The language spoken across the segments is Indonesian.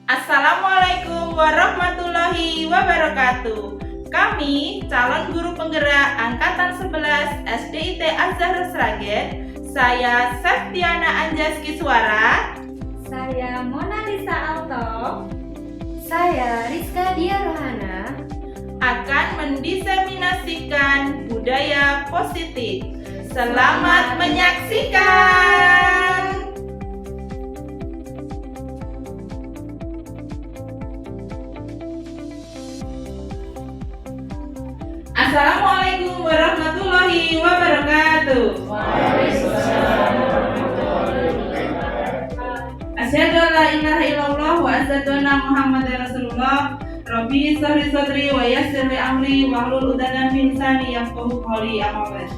Assalamualaikum warahmatullahi wabarakatuh. Kami calon guru penggerak angkatan 11 SDIT Az-Zahra Sragen. Saya Septiana Anjas Kiswara. Saya Mona Lisa Alto. Saya Rizka Dia Rohana. Akan mendiseminasikan budaya positif. Selamat menyaksikan. Assalamualaikum warahmatullahi wabarakatuh. Asyhadu an la ilaha illallah wa asyhadu anna Muhammadar Rasulullah. Rabbi shrah sadri wa yassir li amri wahlul 'uqdatam min lisani yafqahu qawli. Amma ba'd.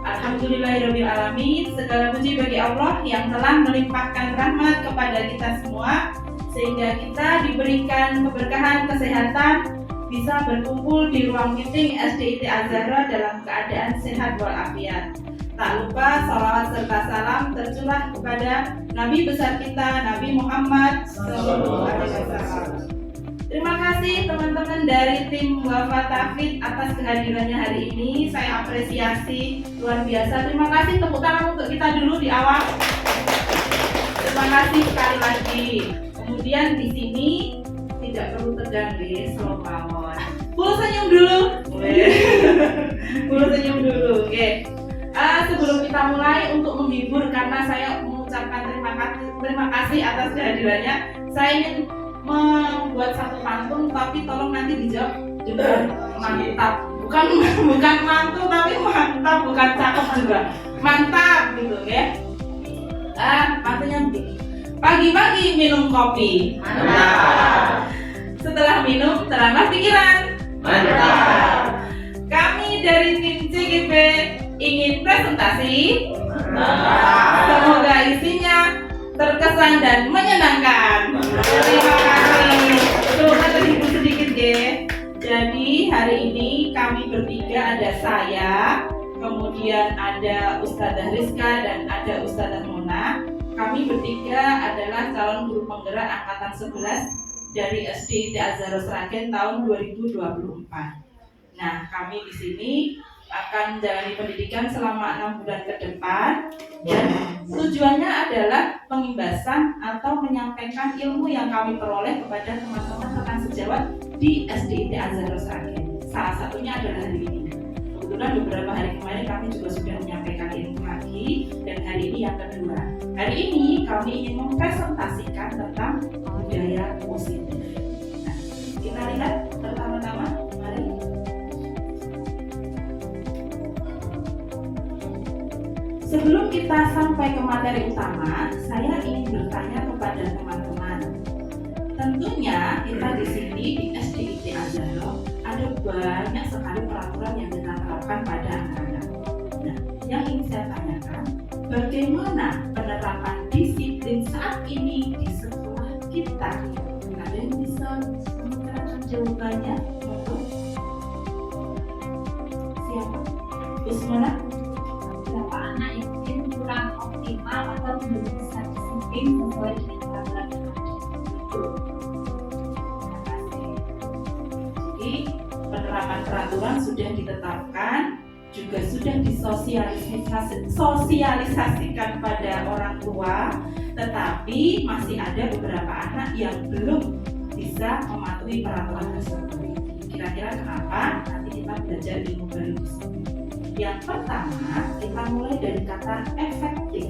Alhamdulillahirabbil alamin. Segala puji bagi Allah yang telah melimpahkan rahmat kepada kita semua sehingga kita diberikan keberkahan kesehatan, bisa berkumpul di ruang meeting SDIT Az-Zahra dalam keadaan sehat walafiat. Tak lupa salawat serta salam tercurah kepada Nabi besar kita, Nabi Muhammad SAW. Terima kasih teman-teman dari tim Wafa Tafid atas kehadirannya hari ini. Saya apresiasi luar biasa. Terima kasih, tepuk tangan untuk kita dulu di awal. Terima kasih sekali lagi. Kemudian di sini tidak perlu tegang deh, slow power. Puluh senyum dulu. Puluh senyum dulu. Oke. Sebelum kita mulai, untuk menghibur karena saya mengucapkan terima kasih atas kehadirannya, saya ingin membuat satu pantun, tapi tolong nanti dijawab juga mantap. Bukan mantul tapi mantap, bukan cakep juga. Mantap gitu ya. Pantunnya begini. Pagi-pagi minum kopi. Mantap. Setelah minum, teranglah pikiran. Mantap. Kami dari tim CGP ingin presentasi. Mantap. Semoga isinya terkesan dan menyenangkan. Terima kasih. Coba terhibur sedikit ya. Jadi hari ini kami bertiga, ada saya, kemudian ada Ustadzah Rizka dan ada Ustadzah Mona. Kami bertiga adalah calon guru penggerak angkatan 11 dari SDIT Az-Zahra Sragen tahun 2024. Nah, kami di sini akan menjalani pendidikan selama 6 bulan ke depan, dan tujuannya adalah pengimbasan atau menyampaikan ilmu yang kami peroleh kepada teman-teman rekan sejawat di SDIT Az-Zahra Sragen. Salah satunya adalah hari ini. Kebetulan beberapa hari kemarin kami juga sudah menyampaikan ilmu lagi, dan hari ini yang kedua. Hari ini kami ingin mempresentasikan tentang budaya positif. Nah, kita lihat pertama-tama, mari. Sebelum kita sampai ke materi utama, saya ingin bertanya kepada teman-teman. Tentunya kita di sini di SDIT Az-Zahra ada banyak sekali peraturan yang kita terapkan pada anak-anak. Nah, yang ingin saya tanyakan, bagaimana penerapan disiplin saat ini di sekolah kita? Ada yang bisa mengutarakan jawabannya? Siapa? Usmona? Beberapa anak yang mungkin kurang optimal atau belum bisa disiplin sesuai dengan peraturan yang ada. Terima kasih. Jadi penerapan peraturan sudah ditetapkan, juga sudah disosialisasikan pada orang tua, tetapi masih ada beberapa anak yang belum bisa mematuhi peraturan tersebut. Kira-kira kenapa? Nanti kita belajar ilmu baru di sini. Yang pertama, kita mulai dari kata efektif.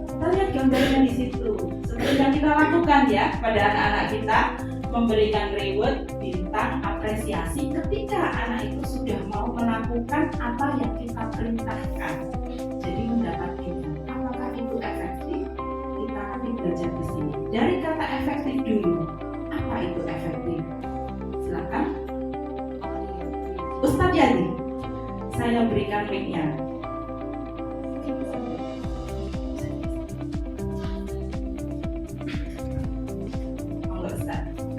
Kita lihat gambarnya di situ. Seperti yang kita lakukan ya pada anak-anak kita, memberikan reward, bintang, apresiasi ketika anak itu sudah mau melakukan apa yang kita perintahkan. Jadi mendapat bintang. Apakah itu efektif? Kita nanti belajar di sini. Dari kata efektif dulu. Apa itu efektif? Silakan. Ustadz Yani, saya berikan mic-nya.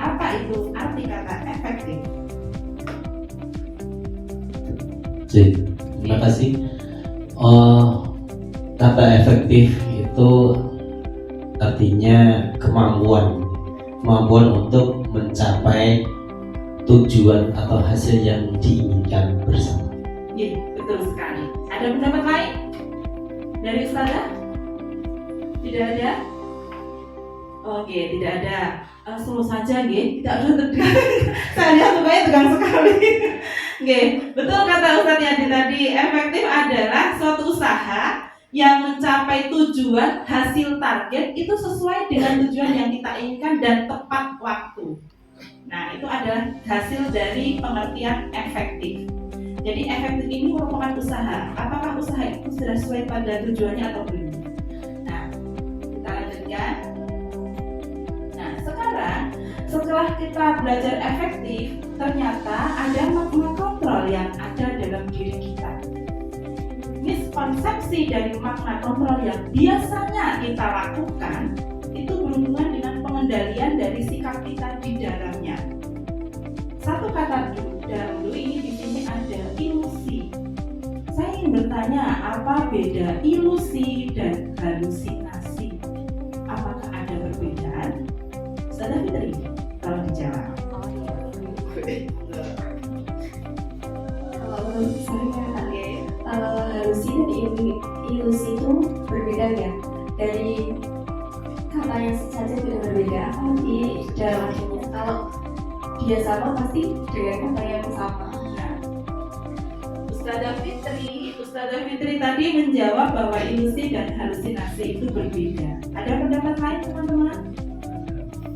Apa itu arti kata efektif? Terima kasih. Kata efektif itu artinya kemampuan kemampuan untuk mencapai tujuan atau hasil yang diinginkan bersama. Iya, betul sekali. Ada pendapat lain dari Ustazah? Tidak ada? Oke, tidak ada. Selalu saja, tidak usah tegang. Saya lihat mukanya tegang sekali. Oke, betul kata Ustaz Yadi tadi. Efektif adalah suatu usaha yang mencapai tujuan hasil target itu sesuai dengan tujuan yang kita inginkan dan tepat waktu. Nah, itu adalah hasil dari pengertian efektif. Jadi efektif ini merupakan usaha. Apakah usaha itu sudah sesuai pada tujuannya atau belum? Nah, kita lanjutkan. Nah, sekarang setelah kita belajar efektif, ternyata ada makna kontrol yang ada dalam diri kita. Miskonsepsi dari makna kontrol yang biasanya kita lakukan itu berhubungan dengan pengendalian dari sikap kita di dalamnya. Satu kata dulu ini di sini ada ilusi. Saya ingin bertanya, apa beda ilusi dan halusinasi? Apakah ada perbedaan? Ustazah Fitri, tolong dijawab. Kalau menurut saya, halusi dan ilusi itu berbeda ya. Dari katanya saja sudah berbeda, tapi dalam artinya kalau dia sama pasti dengan kata yang sama. Nah, Ustazah Fitri tadi menjawab bahwa ilusi dan halusinasi itu berbeda. Ada pendapat lain teman-teman?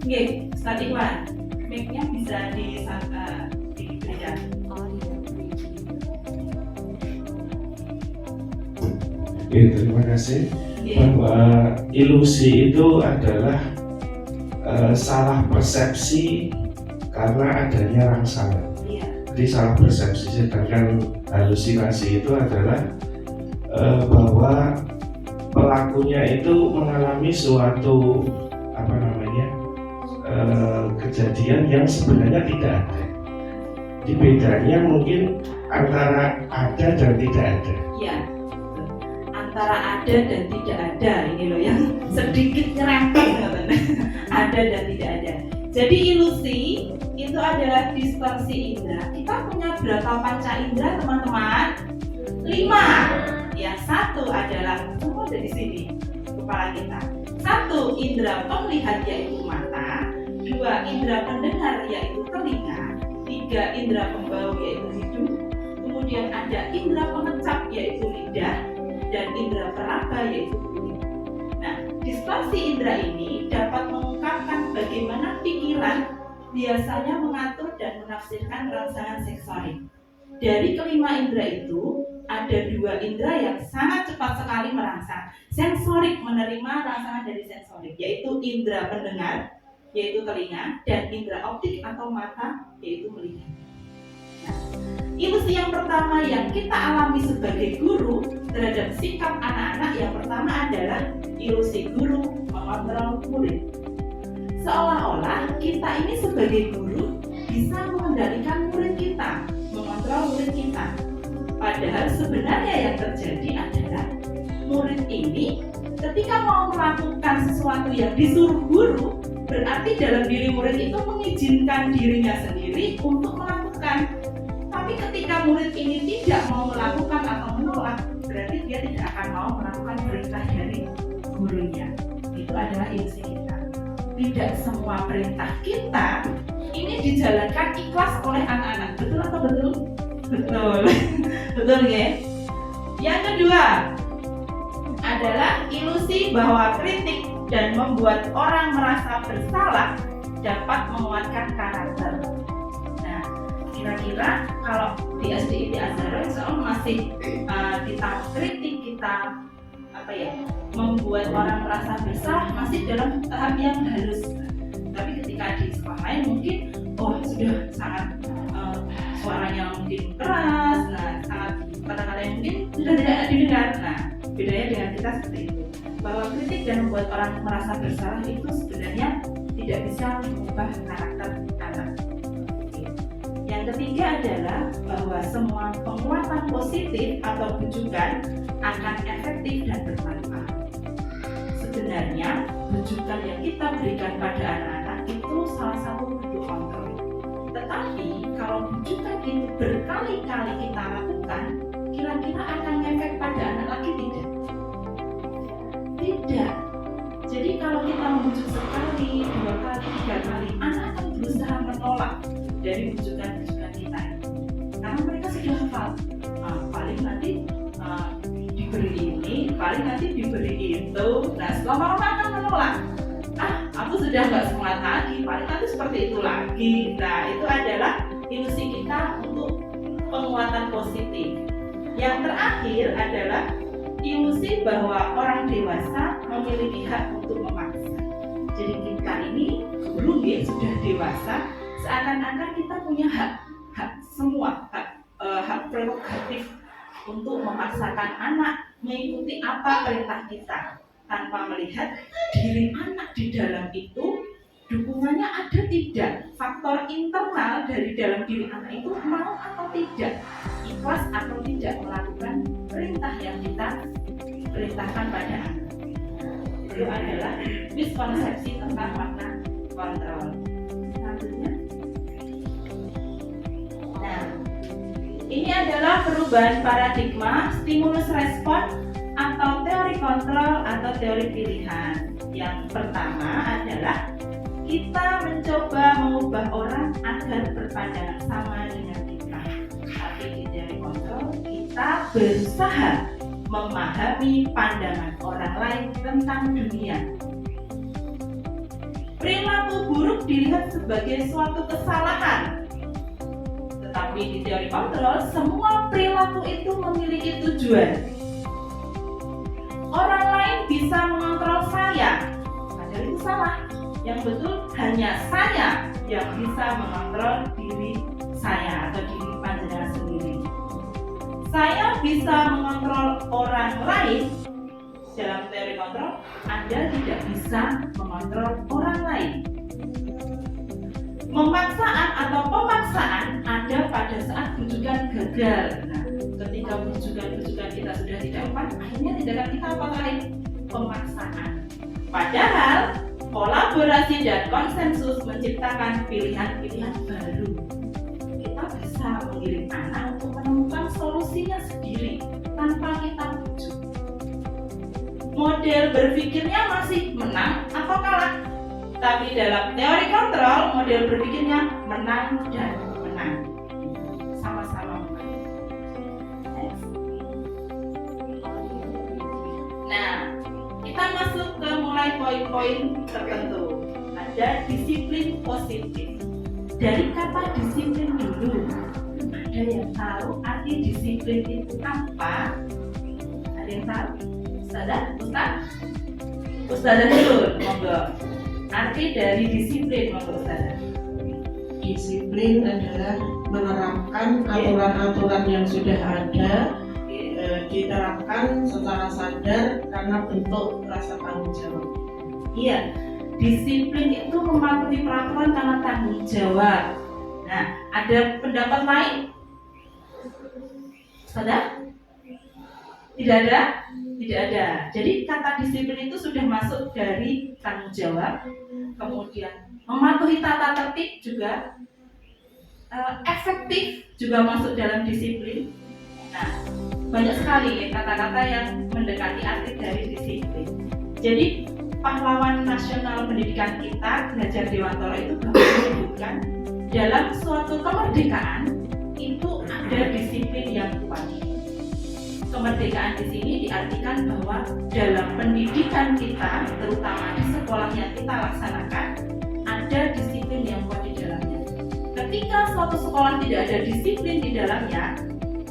Oke, Ustaz Iwan, mic-nya bisa diberikan. Oke, terima kasih. Oke. Bahwa ilusi itu adalah salah persepsi karena adanya rangsangan. Iya. Jadi salah persepsi, sedangkan halusinasi itu adalah bahwa pelakunya itu mengalami suatu kejadian yang sebenarnya tidak ada. Di bedanya mungkin antara ada dan tidak ada. Iya. Antara ada dan tidak ada, ini loh yang sedikit nyerempet katanya. Ada dan tidak ada. Jadi ilusi itu adalah distorsi indera. Kita punya berapa panca indera teman-teman? 5. Yang satu adalah semua dari sini kepala kita. 1 indera penglihat yaitu mata, 2 indera pendengar yaitu telinga, 3 indera pembau yaitu hidung, kemudian ada indera pengecap yaitu lidah, dan indera peraba yaitu kulit. Nah, distorsi indera ini dapat mengungkapkan bagaimana pikiran biasanya mengatur dan menafsirkan rangsangan seksorik. Dari kelima indera itu, ada 2 indera yang sangat cepat sekali merangsang. Sensorik menerima rangsangan dari sensorik, yaitu indera pendengar, yaitu telinga, dan indera optik atau mata, yaitu melihat. Nah, ilusi yang pertama yang kita alami sebagai guru terhadap sikap anak-anak yang pertama adalah ilusi guru mengontrol murid. Seolah-olah kita ini sebagai guru bisa mengendalikan murid kita, mengontrol murid kita. Padahal sebenarnya yang terjadi adalah murid ini ketika mau melakukan sesuatu yang disuruh guru, berarti dalam diri murid itu mengizinkan dirinya sendiri untuk melakukan. Tapi ketika murid ini tidak mau melakukan atau menolak, berarti dia tidak akan mau melakukan perintah dari gurunya. Itu adalah ilusi kita. Tidak semua perintah kita ini dijalankan ikhlas oleh anak-anak. Betul atau betul? Betul. Betul ya? Yang kedua adalah ilusi bahwa kritik dan membuat orang merasa bersalah dapat menguatkan karakter. Nah, kira-kira kalau di SDIT Azhar insya Allah masih kita kritik, kita membuat orang merasa bersalah masih dalam tahap yang halus. Tapi ketika di sekolah lain mungkin sudah sangat suaranya mungkin keras, sangat kata-kata yang mungkin sudah tidak didengar. Nah, bedanya dengan kita seperti itu, bahwa kritik dan membuat orang merasa bersalah itu sebenarnya tidak bisa mengubah karakter anak. Yang ketiga adalah bahwa semua penguatan positif atau bujukan akan efektif dan bermanfaat. Sebenarnya bujukan yang kita berikan pada anak-anak itu itu salah satu bentuk kontrol. Tetapi kalau bujukan itu berkali-kali kita lakukan, kira-kira akan ngefek pada anak lagi tidak? Tidak. Jadi kalau kita membujuk sekali, 2 kali, 3 kali, anak akan berusaha menolak dari bujukan-bujukan kita. Karena mereka sudah hafal. Paling nanti diberi ini, paling nanti diberi itu. Nah, lama-lama akan menolak. Aku sudah nggak semangat lagi, paling nanti seperti itu lagi. Nah, itu adalah ilusi kita untuk penguatan positif. Yang terakhir adalah ilusi bahwa orang dewasa memiliki hak untuk memaksa. Jadi kita ini guru sudah dewasa, seakan-akan kita punya hak semua, hak prerogatif untuk memaksakan anak mengikuti apa perintah kita, tanpa melihat diri anak di dalam itu dukungannya ada tidak, faktor internal dari dalam diri anak itu mau atau tidak, ikhlas atau tidak melakukan perintah yang kita perintahkan pada anak. Itu adalah miskonsepsi tentang makna kontrol. Selanjutnya, nah, ini adalah perubahan paradigma stimulus respon atau teori kontrol atau teori pilihan. Yang pertama adalah kita mencoba mengubah orang agar berpandangan sama dengan kita. Tapi di teori kontrol kita berusaha memahami pandangan orang lain tentang dunia. Perilaku buruk dilihat sebagai suatu kesalahan. Tetapi di teori kontrol, semua perilaku itu memiliki tujuan. Orang lain bisa mengontrol saya, padahal itu salah. Yang betul hanya saya yang bisa mengontrol diri saya atau diri panjenengan sendiri. Saya bisa mengontrol orang lain. Dalam teori kontrol, Anda tidak bisa mengontrol orang lain. Memaksaan atau pemaksaan ada pada saat bujukan gagal. Nah, ketika bujukan kita sudah tidak tepat, akhirnya tindakan kita apa lain? Pemaksaan. Padahal kolaborasi dan konsensus menciptakan pilihan-pilihan baru. Kita bisa mengirim anak untuk menemukan solusinya sendiri tanpa kita bujuk. Model berpikirnya masih menang atau kalah. Tapi dalam teori kontrol, model berpikirnya menang dan menang. Sama-sama menang. Next. Nah, kita masuk ke mulai poin-poin tertentu. Ada disiplin positif. Dari kata disiplin dulu, ada yang tahu arti disiplin itu apa? Ada yang tahu? Ustazah dulu, monggo. Arti dari disiplin, monggo Ustazah. Disiplin adalah menerapkan aturan-aturan yang sudah ada, diterapkan secara sadar karena bentuk rasa tanggung jawab. Iya, disiplin itu mematuhi peraturan karena tanggung jawab. Nah, ada pendapat lain? Sudah? Tidak ada? Tidak ada. Jadi kata disiplin itu sudah masuk dari tanggung jawab, kemudian mematuhi tata tertib juga, efektif juga masuk dalam disiplin. Nah, banyak sekali kata-kata yang mendekati arti dari disiplin. Jadi pahlawan nasional pendidikan kita, Ki Dewantoro itu menyebutkan dalam suatu kemerdekaan itu ada disiplin yang kuat. Kemerdekaan di sini diartikan bahwa dalam pendidikan kita, terutama di sekolah yang kita laksanakan, ada disiplin yang kuat di dalamnya. Ketika suatu sekolah tidak ada disiplin di dalamnya,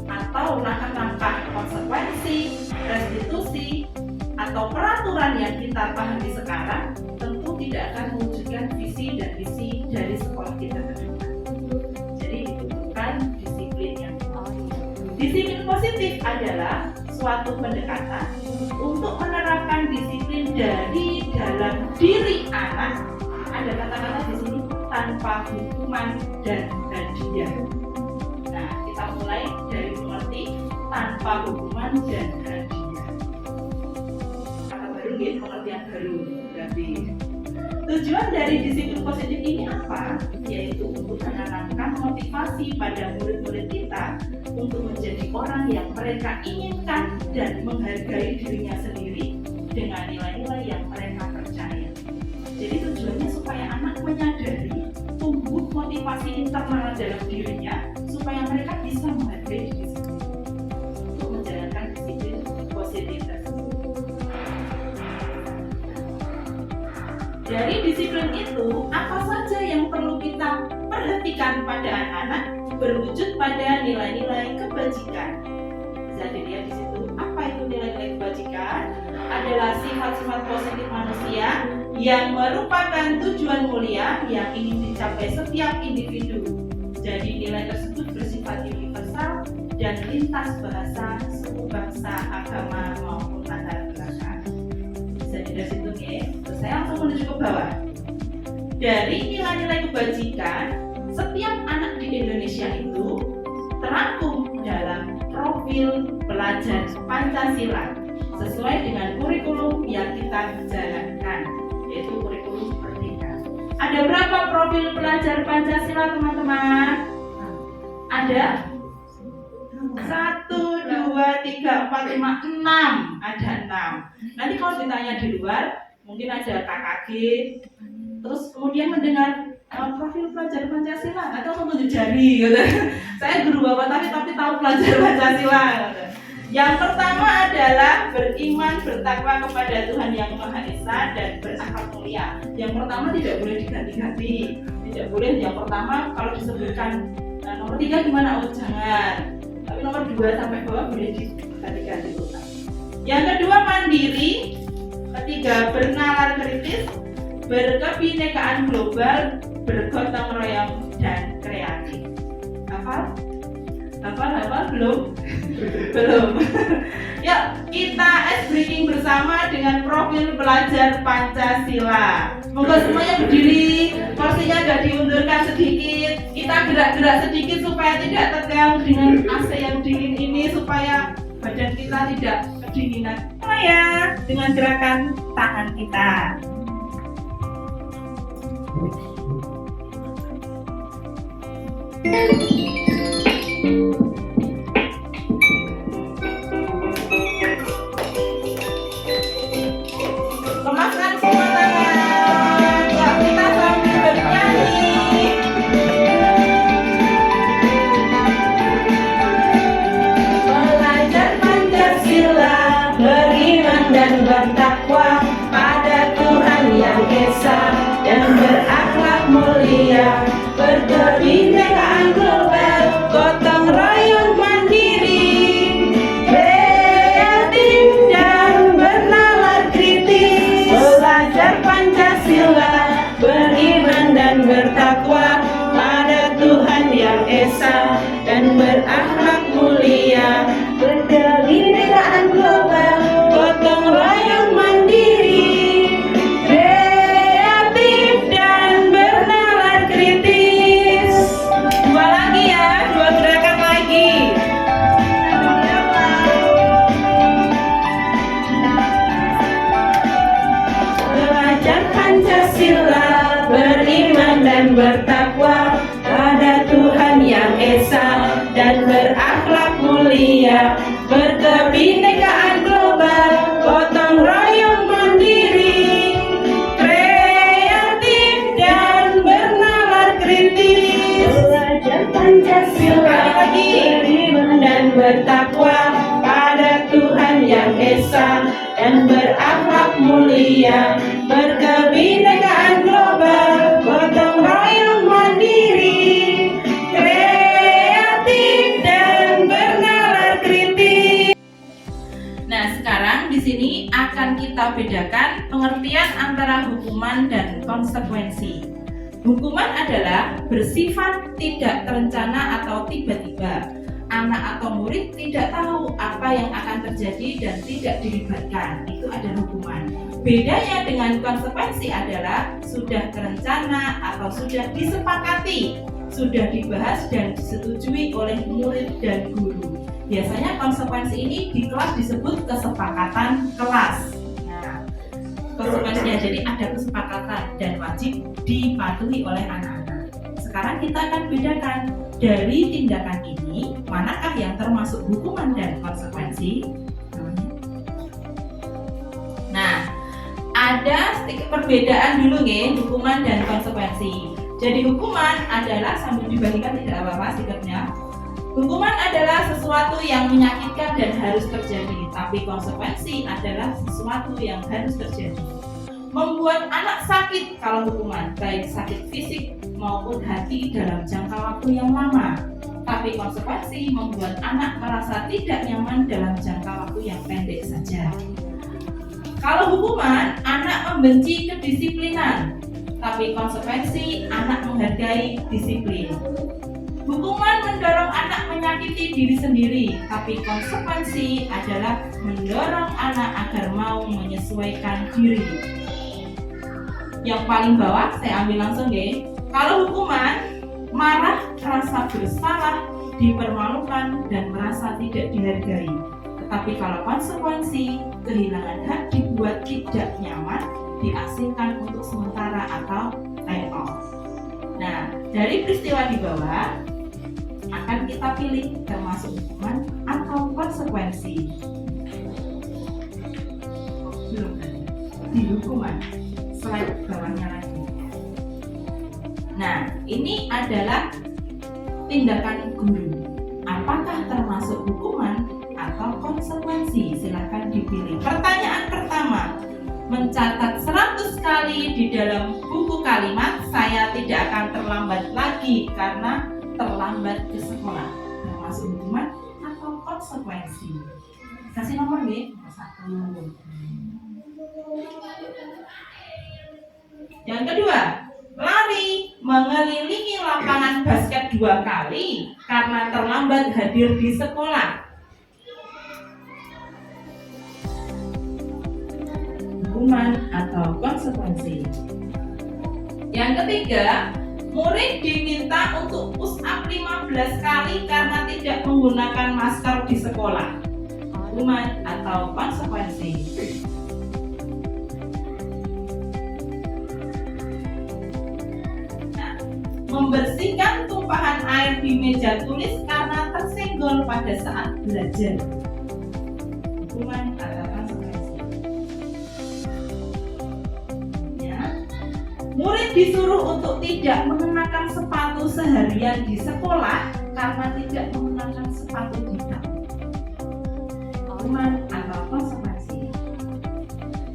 atau langkah-langkah konsekuensi, restitusi, atau peraturan yang kita pahami sekarang, tentu tidak akan mewujudkan visi dan misi dari sekolah kita ke depan. Jadi dibutuhkan disiplin yang kuat. Disiplin positif adalah suatu pendekatan untuk menerapkan disiplin dari dalam diri anak. Ada kata-kata di sini tanpa hukuman dan hadiah. Nah, kita mulai dari mengerti tanpa hukuman dan hadiah. Kata baru, pengertian baru berarti Tujuan dari disiplin positif ini apa? Yaitu untuk menanamkan motivasi pada murid-murid kita untuk menjadi orang yang mereka inginkan dan menghargai dirinya sendiri dengan nilai-nilai yang mereka percaya. Jadi tujuannya supaya anak menyadari tumbuh motivasi internal dalam dirinya supaya mereka bisa menghargai diri sendiri untuk menjalankan disiplin positif tersebut. Dari disiplin itu, apa saja yang perlu kita perhatikan pada anak-anak berwujud pada nilai-nilai kebajikan. Bisa dilihat di situ, apa itu nilai-nilai kebajikan? Adalah sifat-sifat positif manusia yang merupakan tujuan mulia yang ingin dicapai setiap individu. Jadi nilai tersebut bersifat universal dan lintas bahasa, suku bangsa, agama maupun latar belakang. Bisa dilihat situ ya. Terus saya langsung menuju ke bawah. Dari nilai-nilai kebajikan, setiap anak di Indonesia itu terangkum dalam profil pelajar Pancasila sesuai dengan kurikulum yang kita jalankan, yaitu kurikulum Merdeka. Ada berapa profil pelajar Pancasila, teman-teman? Ada 1, 2, 3, 4, 5, 6. Ada 6. Nanti kalau ditanya di luar, mungkin ada KKG, terus kemudian mendengar profil pelajar Pancasila atau menunjuk jari gitu. Saya guru bapak tapi tahu pelajar Pancasila gitu. Yang pertama adalah beriman bertakwa kepada Tuhan Yang Maha Esa dan berakhlak mulia. Yang pertama tidak boleh diganti-ganti. Tidak boleh yang pertama kalau disebutkan nomor 3 gimana? Oh jangan. Tapi nomor 2 sampai bawah boleh diganti-ganti. Yang kedua mandiri. Ketiga bernalar kritis, berkebinekaan global, bergotong royong dan kreatif. Hafal belum? Belum. Yuk kita ice breaking bersama dengan profil pelajar Pancasila. Moga semuanya berdiri, kursinya agak diundurkan sedikit. Kita gerak-gerak sedikit supaya tidak tegang dengan AC yang dingin ini, supaya badan kita tidak kedinginan. Ya, dengan gerakan tangan kita. Lemaskan semua tangan. Ya, kita sambil bernyanyi. Pelajar Pancasila beriman dan bertakwa pada Tuhan Yang Esa dan berakhlak mulia, berkebinekaan global, gotong royong mandiri, kreatif dan bernalar kritis. Pelajar Pancasila beriman dan bertakwa pada Tuhan Yang Esa dan berakhlak mulia, berkebinekaan global, gotong royong mandiri, kreatif dan bernalar kritis. Dua lagi ya, 2 gerakan lagi. Pelajar Pancasila beriman dan bertakwa pada Tuhan Yang Esa dan berakhlak mulia, berkebinekaan global, gotong royong mandiri, kreatif dan bernalar kritis. Pelajar Pancasila beriman dan bertakwa pada Tuhan Yang Esa dan berakhlak mulia, berkebinekaan global, gotong royong mandiri, kreatif dan bernalar kritis. Nah, sekarang di sini akan kita bedakan pengertian antara hukuman dan konsekuensi. Hukuman adalah bersifat tidak terencana atau tiba-tiba. Anak atau murid tidak tahu apa yang akan terjadi dan tidak dilibatkan. Itu adalah hukuman. Bedanya dengan konsekuensi adalah sudah terencana atau sudah disepakati, sudah dibahas dan disetujui oleh murid dan guru. Biasanya konsekuensi ini di kelas disebut kesepakatan kelas. Nah, konsekuensinya. Jadi ada kesepakatan dan wajib dipatuhi oleh anak-anak. Sekarang kita akan bedakan dari tindakan ini manakah yang termasuk hukuman dan konsekuensi. Nah, ada sedikit perbedaan dulu nih, hukuman dan konsekuensi. Jadi hukuman adalah, sambil dibagikan tidak apa-apa sikapnya. Hukuman adalah sesuatu yang menyakitkan dan harus terjadi, tapi konsekuensi adalah sesuatu yang harus terjadi. Membuat anak sakit kalau hukuman, baik sakit fisik maupun hati dalam jangka waktu yang lama. Tapi konsekuensi membuat anak merasa tidak nyaman dalam jangka waktu yang pendek saja. Kalau hukuman, anak membenci kedisiplinan, tapi konsekuensi anak menghargai disiplin. Hukuman mendorong anak menyakiti diri sendiri, tapi konsekuensi adalah mendorong anak agar mau menyesuaikan diri. Yang paling bawah saya ambil langsung ya. Kalau hukuman, marah, rasa bersalah, dipermalukan, dan merasa tidak dihargai. Tetapi kalau konsekuensi, kehilangan hak dibuat tidak nyaman, diasingkan untuk sementara atau time off. Nah, dari peristiwa di bawah akan kita pilih termasuk hukuman atau konsekuensi. Belum di hukuman, slide bawahnya lagi. Nah, ini adalah tindakan guru. Apakah termasuk hukuman atau konsekuensi? Silahkan dipilih. Pertanyaan pertama, mencatat 100 kali di dalam buku kalimat saya tidak akan terlambat lagi karena terlambat ke sekolah. Termasuk hukuman atau konsekuensi? Kasih nomor nih, 1. Yang kedua, lari mengelilingi lapangan basket 2 kali karena terlambat hadir di sekolah. Hukuman atau konsekuensi. Yang ketiga, murid diminta untuk push up 15 kali karena tidak menggunakan masker di sekolah. Hukuman atau konsekuensi. Nah, membersihkan tumpahan air di meja tulis karena tersenggol pada saat belajar. Hukuman atau konsekuensi. Murid disuruh untuk tidak mengenakan sepatu seharian di sekolah karena tidak mengenakan sepatu hitam. Hukuman atau konsekuensi.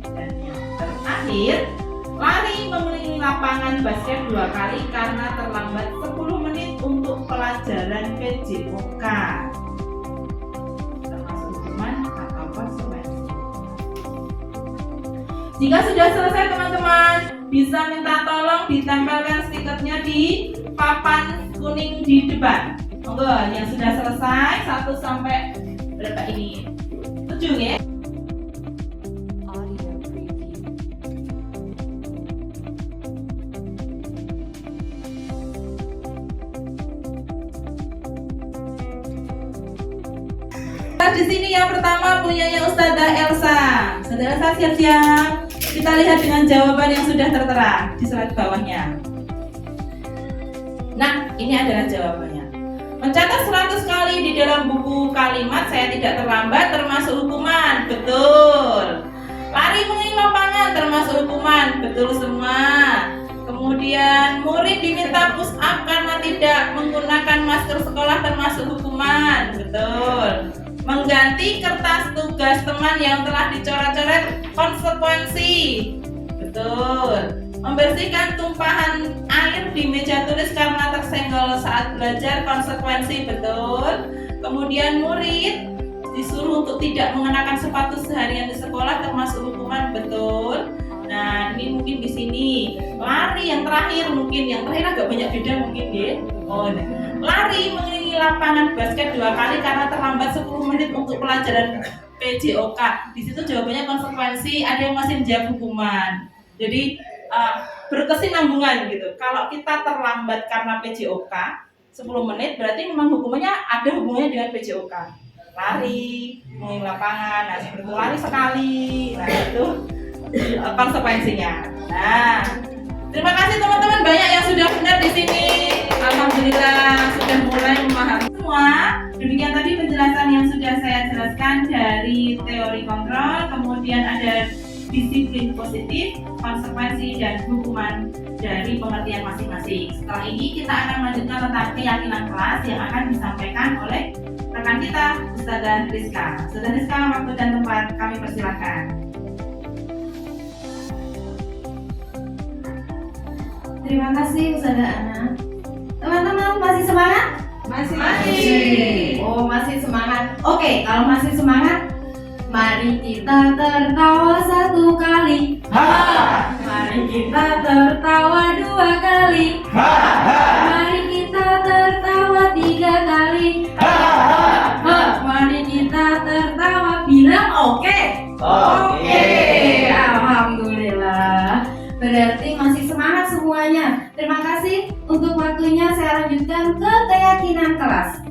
Dan yang terakhir, lari mengelilingi lapangan basket 2 kali karena terlambat 10 menit untuk pelajaran PJOK. Termasuk hukuman atau konsekuensi. Jika sudah selesai teman-teman, bisa minta tolong ditempelkan stikernya di papan kuning di depan. Monggo, yang sudah selesai 1 sampai berapa ini? 7 ya. Di sini yang pertama punyanya Ustazah Elsa. Ustazah Elsa siap-siap. Kita lihat dengan jawaban yang sudah tertera di slide bawahnya. Nah, ini adalah jawabannya. Mencatat 100 kali di dalam buku kalimat saya tidak terlambat termasuk hukuman. Betul. Lari mengelilingi lapangan termasuk hukuman. Betul semua. Kemudian murid diminta push up karena tidak menggunakan masker sekolah termasuk hukuman. Betul. Mengganti kertas tugas teman yang telah dicoret-coret konsekuensi. Betul. Membersihkan tumpahan air di meja tulis karena tersenggol saat belajar konsekuensi. Betul. Kemudian murid disuruh untuk tidak mengenakan sepatu seharian di sekolah termasuk hukuman. Betul. Nah, ini mungkin di sini lari yang terakhir, mungkin yang terakhir agak banyak beda mungkin ya. Oh, nah. Lari mengelilingi lapangan basket 2 kali karena terlambat 10 menit untuk pelajaran PJOK. Di situ jawabannya konsekuensi, ada yang masih menjawab hukuman. Jadi berkesinambungan gitu. Kalau kita terlambat karena PJOK 10 menit, berarti memang hukumannya ada hubungannya dengan PJOK. Lari mengelilingi lapangan, nah seperti lari sekali, nah itu konsekuensinya. Nah, terima kasih teman-teman, banyak yang sudah benar di sini. Alhamdulillah sudah mulai memahami semua. Demikian tadi penjelasan yang sudah saya jelaskan dari teori kontrol, kemudian ada disiplin positif, konsekuensi, dan hukuman dari pengertian masing-masing. Setelah ini kita akan melanjutkan tentang keyakinan kelas yang akan disampaikan oleh rekan kita, Ustazah Rizka. Ustazah Rizka, waktu dan tempat kami persilakan. Terima kasih Ustazah Ana. Teman-teman masih semangat? Masih. Oh, masih semangat. Oke, kalau masih semangat, mari kita tertawa satu kali. Mari kita tertawa dua kali. Mari kita tertawa tiga kali. Mari kita tertawa, bilang oke. Oke, alhamdulillah. Berarti masih semangat semuanya. Terima kasih untuk waktunya. Saya lanjutkan ke keyakinan kelas.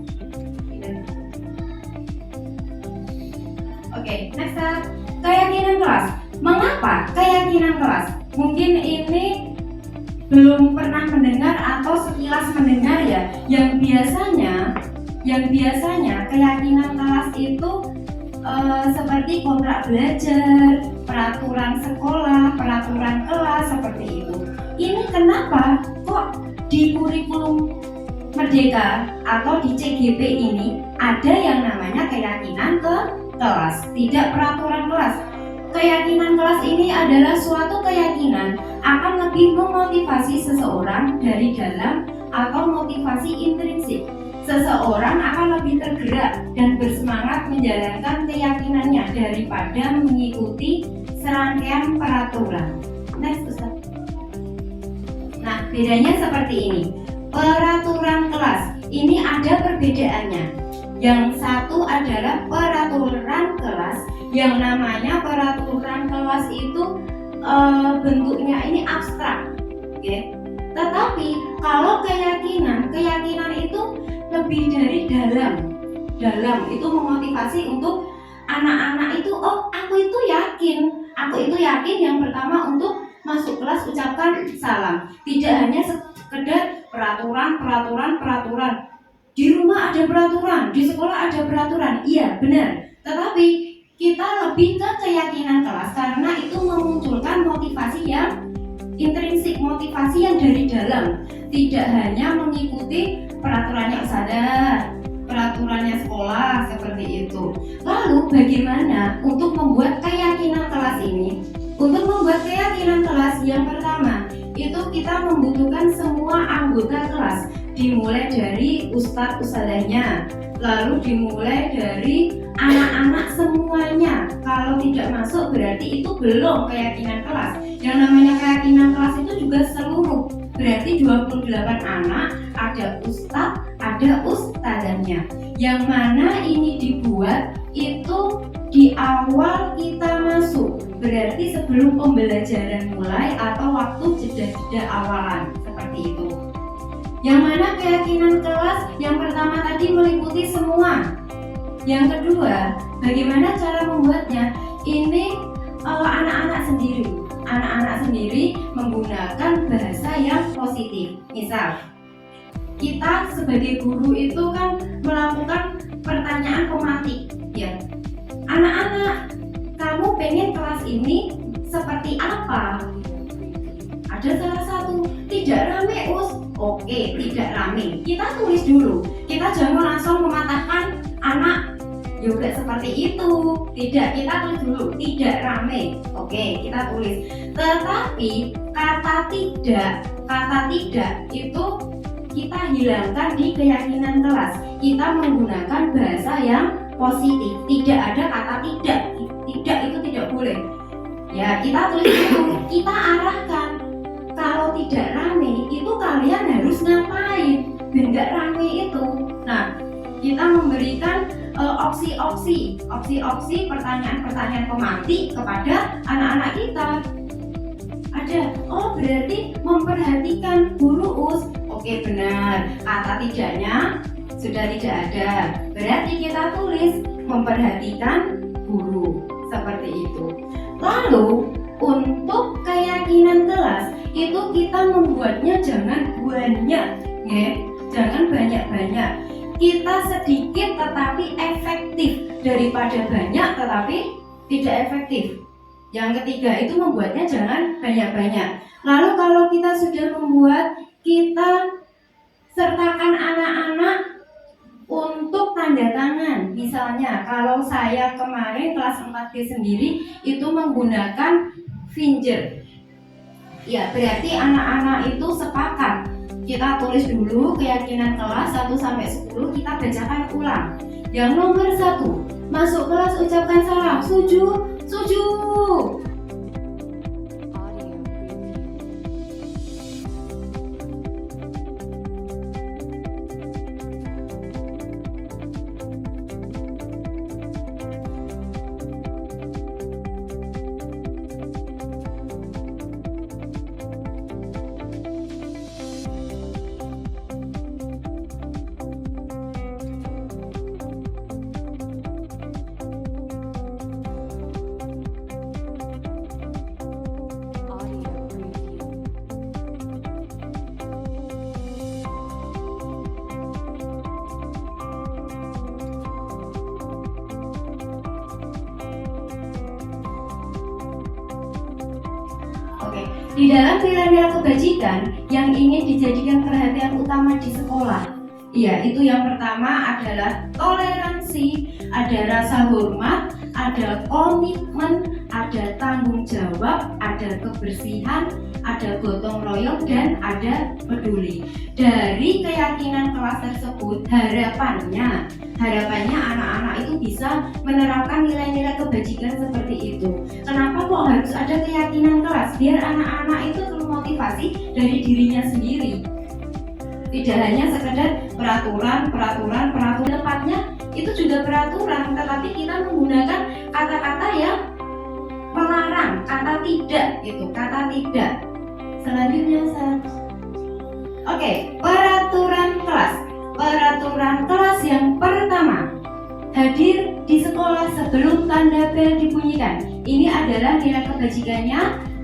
Oke, next up. Keyakinan kelas. Mengapa keyakinan kelas? Mungkin ini belum pernah mendengar atau sekilas mendengar ya. Yang biasanya keyakinan kelas itu seperti kontrak belajar, peraturan sekolah, peraturan kelas, seperti itu. Ini kenapa kok di kurikulum Merdeka atau di CGP ini ada yang namanya keyakinan ke kelas, tidak peraturan kelas. Keyakinan kelas ini adalah suatu keyakinan akan lebih memotivasi seseorang dari dalam atau motivasi intrinsik. Seseorang akan lebih tergerak dan bersemangat menjalankan keyakinannya daripada mengikuti serangkaian peraturan. Next, Ustaz. Nah, bedanya seperti ini. Peraturan kelas ini ada perbedaannya. Yang satu adalah peraturan kelas, yang namanya peraturan kelas itu bentuknya ini abstrak, okay? Tetapi kalau keyakinan itu lebih dari dalam itu memotivasi untuk anak-anak itu, oh aku itu yakin yang pertama untuk masuk kelas ucapkan salam, tidak hanya sekedar peraturan. Di rumah ada peraturan, di sekolah ada peraturan, iya benar, tetapi kita lebih ke keyakinan kelas karena itu memunculkan motivasi yang intrinsik, motivasi yang dari dalam, tidak hanya mengikuti peraturannya ustazah, peraturannya sekolah, seperti itu. Lalu bagaimana untuk membuat keyakinan kelas ini? Untuk membuat keyakinan kelas yang pertama itu kita membutuhkan semua anggota kelas, dimulai dari ustadz ustazahnya, lalu dimulai dari anak-anak semuanya. Kalau tidak masuk berarti itu belum keyakinan kelas. Yang namanya keyakinan kelas itu juga seluruh, berarti 28 anak, ada ustadz, ada ustazahnya. Yang mana ini dibuat itu di awal kita masuk, berarti sebelum pembelajaran mulai atau waktu jeda-jeda awalan, seperti itu. Yang mana keyakinan kelas yang pertama tadi meliputi semua. Yang kedua, bagaimana cara membuatnya? Ini anak-anak sendiri menggunakan bahasa yang positif. Misal, kita sebagai guru itu kan melakukan pertanyaan pematik, ya. Anak-anak, kamu pengen kelas ini seperti apa? Ada salah satu, tidak rame us. Oke, tidak rame. Kita tulis dulu. Kita jangan langsung mematahkan anak juga seperti itu. Tidak, kita tulis dulu. Tidak rame. Oke, kita tulis. Tetapi kata tidak itu kita hilangkan di keyakinan kelas. Kita menggunakan bahasa yang positif. Tidak ada kata tidak. Tidak itu tidak boleh. Ya, kita tulis dulu. Kita arahkan. Kalau tidak rame, itu kalian harus ngapain? Biar nggak rame itu. Nah, kita memberikan opsi-opsi pertanyaan-pertanyaan pematik kepada anak-anak kita. Ada, oh berarti memperhatikan guru us. Oke benar, kata tidaknya sudah tidak ada. Berarti kita tulis memperhatikan guru, seperti itu. Lalu Untuk keyakinan kelas itu kita membuatnya jangan banyak, ya, jangan banyak-banyak. Kita sedikit tetapi efektif daripada banyak tetapi tidak efektif. Yang ketiga itu membuatnya jangan banyak-banyak. Lalu kalau kita sudah membuat, kita sertakan anak-anak untuk tanda tangan. Misalnya kalau saya kemarin kelas 4B sendiri itu menggunakan finger. Ya, berarti anak-anak itu sepakat. Kita tulis dulu keyakinan kelas 1 sampai 10, kita bacakan ulang. Yang nomor 1, masuk kelas ucapkan salam. Setuju? Setuju. Oke, di dalam nilai-nilai kebajikan yang ingin dijadikan perhatian utama di sekolah, ya itu yang pertama adalah toleransi, ada rasa hormat, ada komitmen, ada tanggung jawab, ada kebersihan, ada gotong royong, dan ada peduli. Dari keyakinan kelas tersebut, harapannya anak-anak itu bisa menerapkan nilai-nilai kebajikan seperti itu. Kenapa kok harus ada keyakinan kelas? Biar anak-anak itu termotivasi dari dirinya sendiri. Tidak hanya sekedar peraturan, tepatnya itu juga peraturan, tetapi kita menggunakan kata-kata yang melarang, kata tidak, kata tidak. Selanjutnya peraturan kelas yang pertama, hadir di sekolah sebelum tanda bel dibunyikan. Ini adalah nilai kebajikannya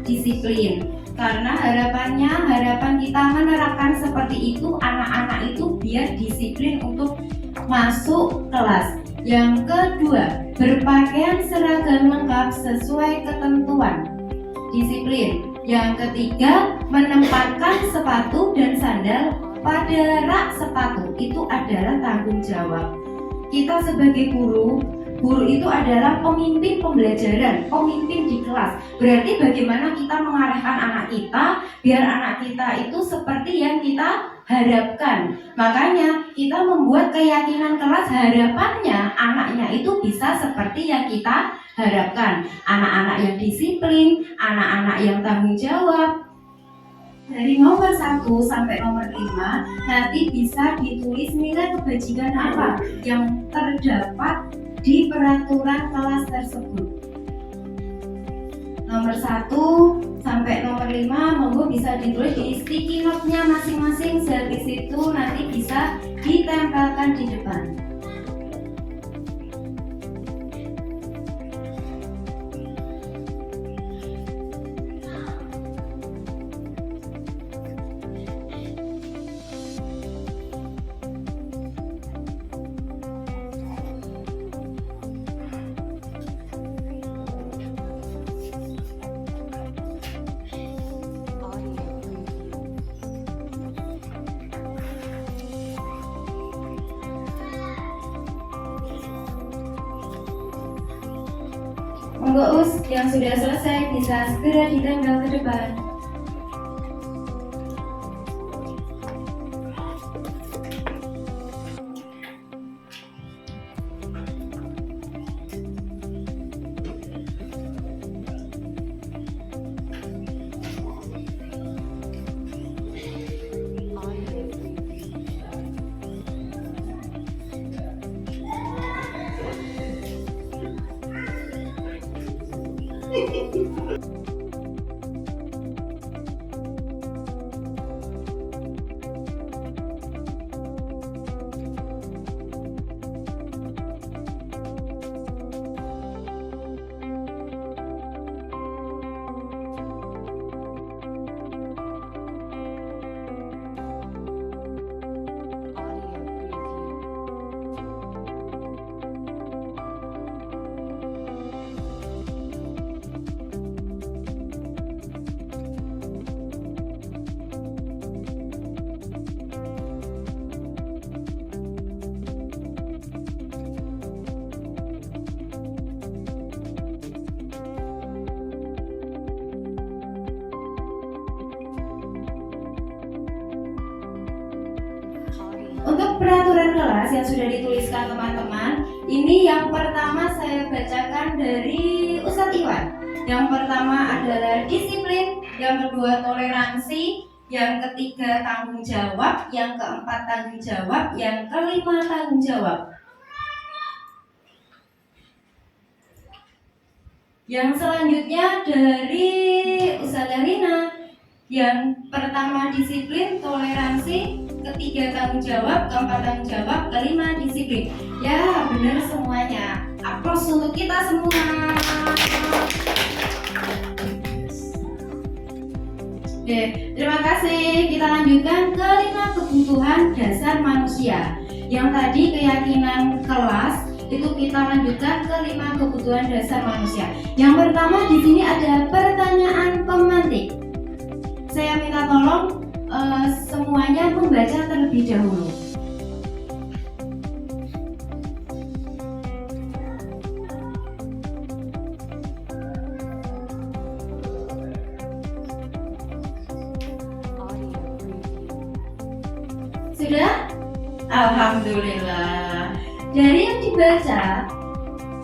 disiplin. Karena harapan kita menerapkan seperti itu, anak-anak itu biar disiplin untuk masuk kelas. Yang kedua, berpakaian seragam lengkap sesuai ketentuan, disiplin. Yang ketiga, menempatkan sepatu dan sandal pada rak sepatu, itu adalah tanggung jawab. Kita sebagai guru itu adalah pemimpin pembelajaran, pemimpin di kelas. Berarti bagaimana kita mengarahkan anak kita biar anak kita itu seperti yang kita harapkan. Makanya kita membuat keyakinan kelas, harapannya anaknya itu bisa seperti yang kita harapkan. Anak-anak yang disiplin, anak-anak yang tanggung jawab. Dari nomor 1 sampai nomor 5 nanti bisa ditulis nilai kebajikan apa yang terdapat di peraturan kelas tersebut. Nomor 1 sampai nomor 5 monggo bisa ditulis di sticky note-nya masing-masing. Habis itu nanti bisa ditempelkan di depan. Monggo Us, yang sudah selesai bisa segera ditempel ke depan. tugas yang sudah dituliskan teman-teman. Ini yang pertama saya bacakan dari Ustadz Iwan. Yang pertama adalah disiplin, yang kedua toleransi, yang ketiga tanggung jawab, yang keempat tanggung jawab, yang kelima tanggung jawab. Yang selanjutnya dari Ustazah Rina. Yang pertama disiplin, toleransi, ketiga tanggung jawab, keempat tanggung jawab, kelima disiplin. Ya, benar semuanya. Aplaus untuk kita semua. Oke, terima kasih. Kita lanjutkan ke 5 kebutuhan dasar manusia. Yang tadi keyakinan kelas, itu kita lanjutkan ke 5 kebutuhan dasar manusia. Yang pertama di sini ada pertanyaan pemantik. Saya minta tolong semuanya membaca terlebih dahulu. Sudah? Alhamdulillah. Dari yang dibaca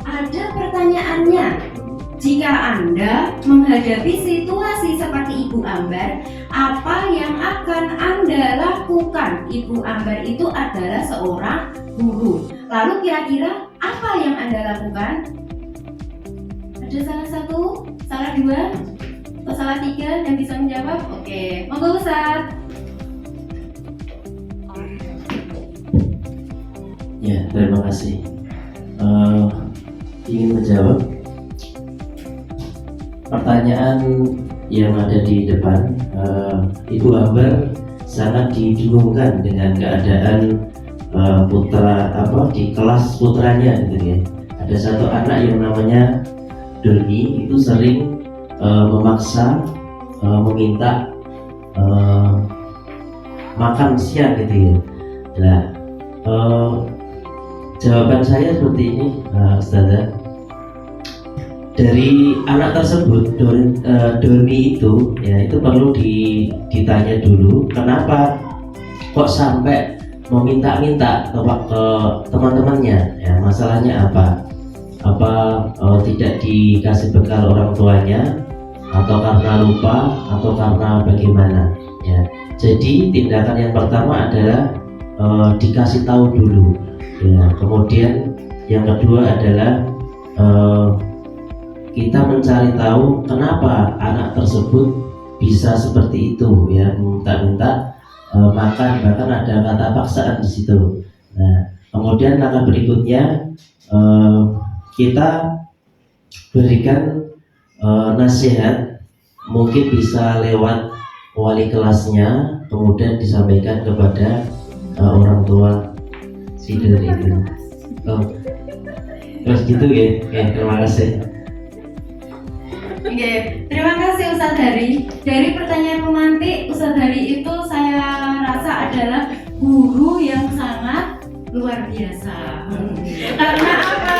ada pertanyaannya. Jika Anda menghadapi situasi seperti Ibu Ambar, apa yang akan Anda lakukan? Ibu Ambar itu adalah seorang guru. Lalu kira-kira apa yang Anda lakukan? Ada salah satu, salah dua, atau salah tiga yang bisa menjawab? Oke, monggo Ustaz. Ya, terima kasih. Ingin menjawab pertanyaan yang ada di depan. Ibu Ambar sangat dibingungkan dengan keadaan putra di kelas putranya gitu ya. Ada satu anak yang namanya Doni, itu sering memaksa meminta makan siang gitu ya. Nah, jawaban saya seperti ini, Ustazah. Dari anak tersebut, Doni itu, ya itu perlu ditanya dulu, kenapa kok sampai meminta-minta ke teman-temannya, ya masalahnya apa? Apa tidak dikasih bekal orang tuanya, atau karena lupa, atau karena bagaimana? Ya, jadi tindakan yang pertama adalah dikasih tahu dulu. Ya, kemudian yang kedua adalah kita mencari tahu kenapa anak tersebut bisa seperti itu, ya minta-minta makan, bahkan ada kata paksaan di situ. Nah, kemudian langkah berikutnya kita berikan nasihat, mungkin bisa lewat wali kelasnya, kemudian disampaikan kepada orang tua si Doni itu. Terus gitu ya. Oke, terima kasih. Oke, terima kasih Ustadz Hari. Dari pertanyaan pemantik, Ustadz Hari itu saya rasa adalah guru yang sangat luar biasa. Karena apa?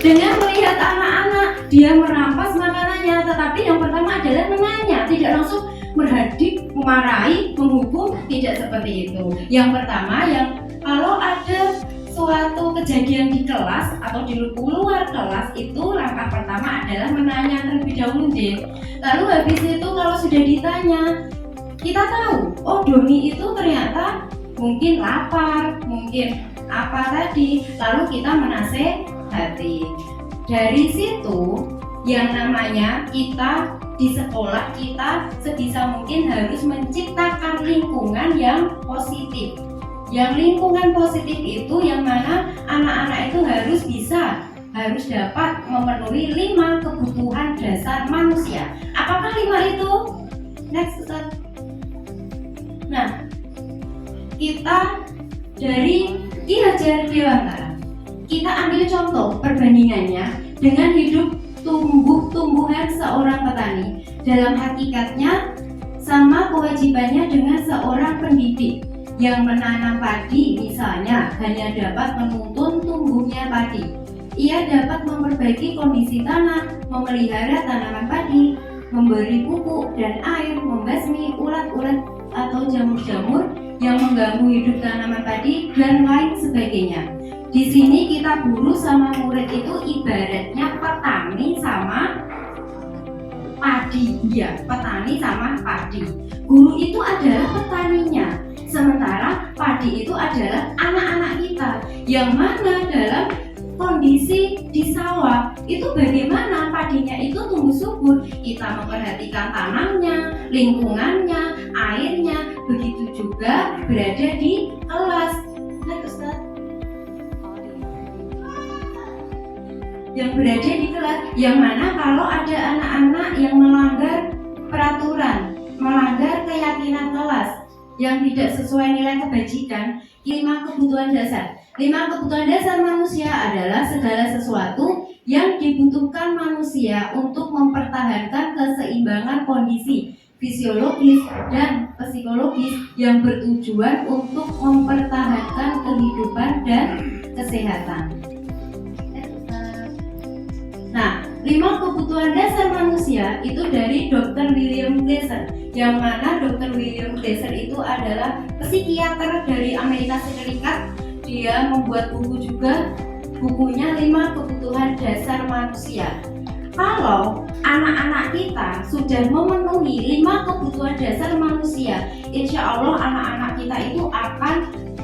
Dengan melihat anak-anak, dia merampas makanannya, tetapi yang pertama adalah menanya, tidak langsung berhadik, memarahi, menghukum, tidak seperti itu. Yang pertama, kalau ada suatu kejadian di kelas atau di luar kelas, itu langkah pertama adalah menanya terlebih dahulu deh. Lalu habis itu kalau sudah ditanya, kita tahu, oh Doni itu ternyata mungkin lapar, mungkin apa tadi, lalu kita menasehati. Dari situ yang namanya kita di sekolah, kita sebisa mungkin harus menciptakan lingkungan yang positif. Yang lingkungan positif itu yang mana anak-anak itu harus dapat memenuhi 5 kebutuhan dasar manusia. Apakah 5 itu? Next, Ustaz. Nah, kita dari Ki Hajar Dewantara, kita ambil contoh perbandingannya dengan hidup tumbuh-tumbuhan seorang petani. Dalam hakikatnya sama kewajibannya dengan seorang pendidik yang menanam padi misalnya hanya dapat menuntun tumbuhnya padi. Ia dapat memperbaiki kondisi tanah, memelihara tanaman padi, memberi pupuk dan air, membasmi ulat-ulat atau jamur-jamur yang mengganggu hidup tanaman padi dan lain sebagainya. Di sini kita guru sama murid itu ibaratnya petani sama padi, ya, petani sama padi. Guru itu adalah petaninya, sementara padi itu adalah anak-anak kita, yang mana dalam kondisi di sawah itu bagaimana padinya itu tumbuh subur. Kita memperhatikan tanamnya, lingkungannya, airnya, begitu juga berada di kelas. Nah, Ustaz, yang berada di kelas, yang mana kalau ada anak-anak yang melanggar peraturan, melanggar keyakinan kelas yang tidak sesuai nilai kebajikan, 5 kebutuhan dasar. 5 kebutuhan dasar manusia adalah segala sesuatu yang dibutuhkan manusia untuk mempertahankan keseimbangan kondisi fisiologis dan psikologis yang bertujuan untuk mempertahankan kehidupan dan kesehatan. Nah, 5 kebutuhan dasar manusia itu dari Dr. William Glasser, yang mana Dr. William Glasser itu adalah psikiater dari Amerika Serikat. Dia membuat buku juga, bukunya 5 kebutuhan dasar manusia. Kalau anak-anak kita sudah memenuhi 5 kebutuhan dasar manusia, insya Allah anak-anak kita itu akan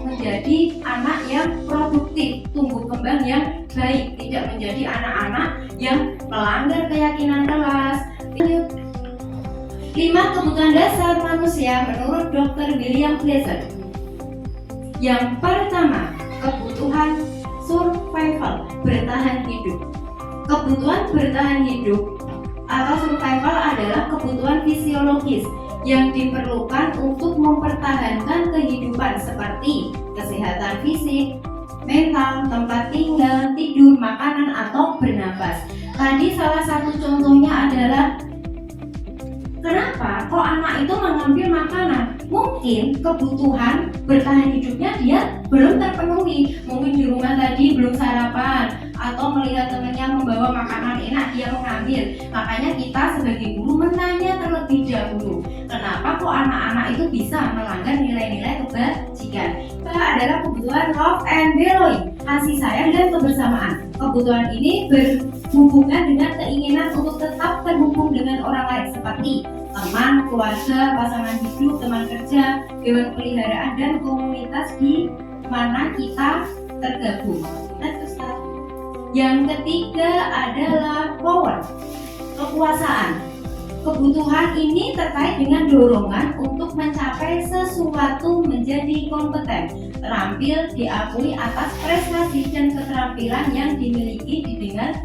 menjadi anak yang produktif, tumbuh kembang yang baik, tidak menjadi anak-anak yang melanggar keyakinan kelas. 5 kebutuhan dasar manusia menurut Dr. William Glasser. Yang pertama, kebutuhan survival, bertahan hidup. Kebutuhan bertahan hidup atau survival adalah kebutuhan fisiologis yang diperlukan untuk mempertahankan kehidupan seperti kesehatan fisik, mental, tempat tinggal, tidur, makanan, atau bernapas. Tadi salah satu contohnya adalah kenapa kok anak itu mengambil makanan? Mungkin kebutuhan bertahan hidupnya dia belum terpenuhi. Mungkin di rumah tadi belum sarapan, atau melihat temannya membawa makanan enak dia mengambil. Makanya kita sebagai guru menanya terlebih dahulu, kenapa kok anak-anak itu bisa melanggar nilai-nilai kebajikan. Itu adalah kebutuhan love and belonging, kasih sayang dan kebersamaan. Kebutuhan ini berhubungan dengan keinginan untuk tetap terhubung dengan orang lain seperti teman, keluarga, pasangan hidup, teman kerja, hewan peliharaan, dan komunitas di mana kita tergabung. Yang ketiga adalah power, kekuasaan. Kebutuhan ini terkait dengan dorongan untuk mencapai sesuatu menjadi kompeten, terampil, diakui atas prestasi dan keterampilan yang dimiliki, didengar,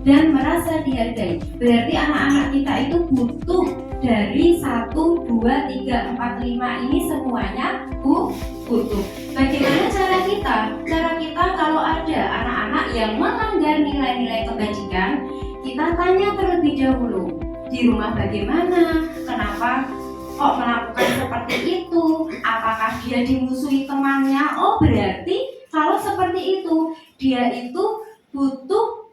dan merasa dihargai. Berarti anak-anak kita itu butuh dari 1, 2, 3, 4, 5 ini semuanya butuh. Bagaimana cara kita? Cara kita kalau ada anak-anak yang melanggar nilai-nilai kebajikan, kita tanya terlebih dahulu. Di rumah bagaimana? Kenapa kok melakukan seperti itu? Apakah dia dimusuhi temannya? Oh, berarti kalau seperti itu, dia itu butuh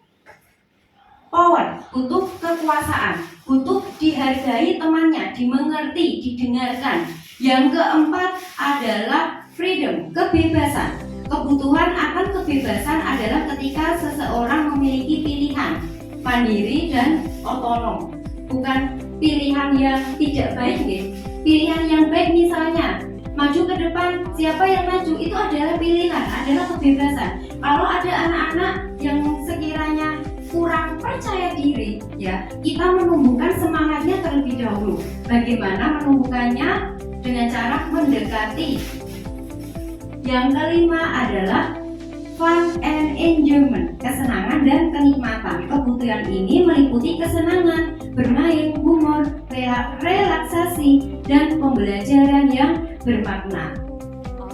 power, butuh kekuasaan, butuh dihargai temannya, dimengerti, didengarkan. Yang keempat adalah freedom, kebebasan. Kebutuhan akan kebebasan adalah ketika seseorang memiliki pilihan mandiri dan otonom. Bukan pilihan yang tidak baik, gitu. Pilihan yang baik misalnya maju ke depan, siapa yang maju itu adalah pilihan, adalah kebebasan. Kalau ada anak-anak yang sekiranya kurang percaya diri, ya kita menumbuhkan semangatnya terlebih dahulu. Bagaimana menumbuhkannya? Dengan cara mendekati. Yang kelima adalah fun and enjoyment, kesenangan dan kenikmatan. Kebutuhan ini meliputi kesenangan, bermain, humor, relaksasi, dan pembelajaran yang bermakna.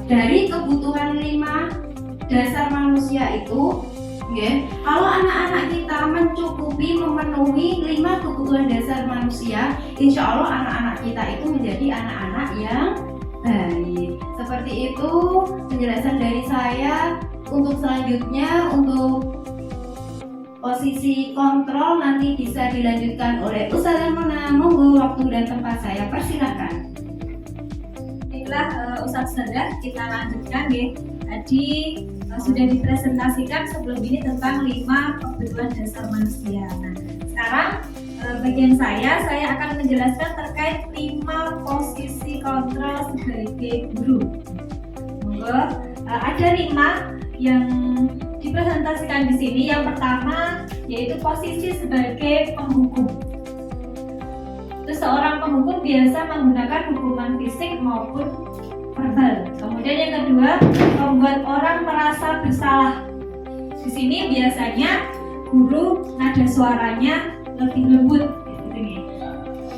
Dari kebutuhan 5 dasar manusia itu, kalau anak-anak kita mencukupi memenuhi 5 kebutuhan dasar manusia, insya Allah anak-anak kita itu menjadi anak-anak yang baik. Seperti itu penjelasan dari saya. Untuk selanjutnya, untuk posisi kontrol nanti bisa dilanjutkan oleh Ustazah Mona. Monggo, waktu dan tempat saya persilakan. baiklah Ustadz Sadar, kita lanjutkan ya. Tadi sudah dipresentasikan sebelum ini tentang 5 kebutuhan dasar manusia. Nah, sekarang bagian saya akan menjelaskan terkait 5 posisi kontrol sebagai guru. Ada 5 yang dipresentasikan di sini. Yang pertama yaitu posisi sebagai penghukum. Seorang penghukum biasa menggunakan hukuman fisik maupun verbal. Kemudian yang kedua, membuat orang merasa bersalah. Di sini biasanya guru nada suaranya lebih lembut.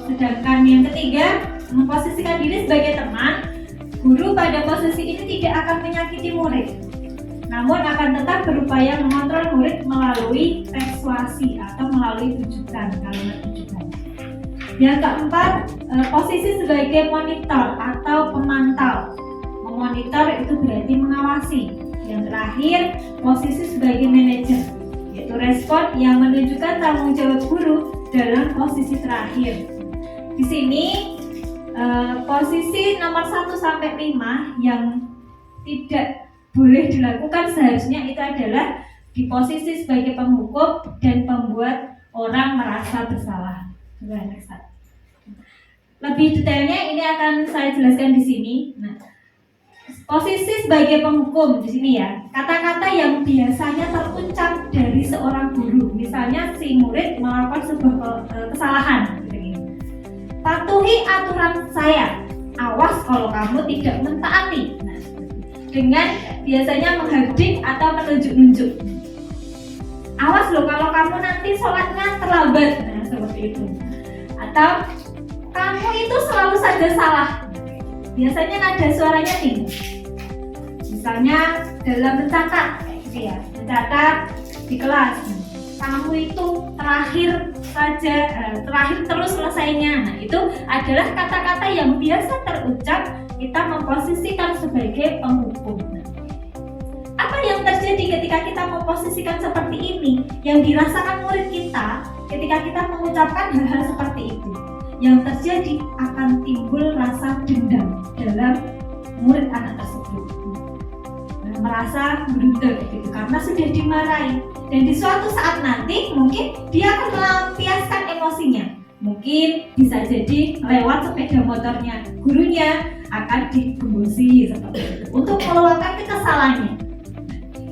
Sedangkan yang ketiga, memposisikan diri sebagai teman. Guru pada posisi ini tidak akan menyakiti murid, namun akan tetap berupaya mengontrol murid melalui persuasi atau melalui tujukan, kalimat tujukan. Yang keempat, posisi sebagai monitor atau pemantau. Memonitor itu berarti mengawasi. Yang terakhir, posisi sebagai manajer, yaitu respon yang menunjukkan tanggung jawab guru dalam posisi terakhir. Di sini posisi nomor 1 sampai 5 yang tidak boleh dilakukan seharusnya itu adalah di posisi sebagai penghukum dan pembuat orang merasa bersalah. Lebih detailnya ini akan saya jelaskan di sini. Nah, posisi sebagai penghukum di sini ya, kata-kata yang biasanya terucap dari seorang guru. Misalnya si murid melakukan sebuah kesalahan. Patuhi aturan saya. Awas kalau kamu tidak mentaati. Nah, dengan biasanya menghardik atau menunjuk-nunjuk. Awas loh kalau kamu nanti sholatnya terlambat. Nah, seperti itu. Atau kamu itu selalu saja salah. Biasanya nada suaranya tinggi. Misalnya dalam mencatat, gitu ya, mencatat di kelas. Kamu itu terakhir terus selesainya. Nah, itu adalah kata-kata yang biasa terucap kita memposisikan sebagai penghukum. Apa yang terjadi ketika kita memposisikan seperti ini? Yang dirasakan murid kita ketika kita mengucapkan hal-hal seperti itu, yang terjadi akan timbul rasa dendam dalam murid anak tersebut. Merasa beruntung gitu karena sudah dimarahi, dan di suatu saat nanti mungkin dia akan melampiaskan emosinya. Mungkin bisa jadi lewat sepeda motornya gurunya akan digembosi seperti itu untuk meluapkan kekesalannya.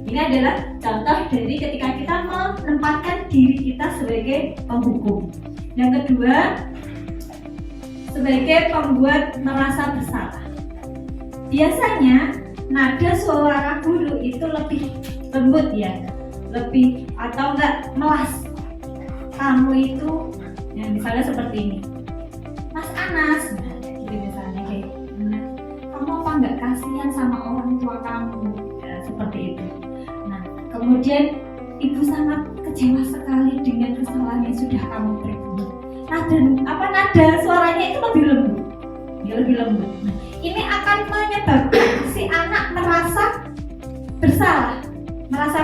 Ini adalah contoh dari ketika kita menempatkan diri kita sebagai penghukum. Yang kedua, sebagai pembuat merasa bersalah. Biasanya nada suara guru itu lebih lembut ya, lebih atau enggak melas. Kamu itu, ya misalnya seperti ini, Mas Anas, nah, gitu misalnya kayak, kamu apa enggak kasihan sama orang tua kamu, ya, seperti itu. Nah, kemudian ibu sangat kecewa sekali dengan kesalahan yang sudah kamu perbuat. Nada suaranya itu lebih lembut, ya lebih lembut. Nah, ini akan menyebabkan si anak merasa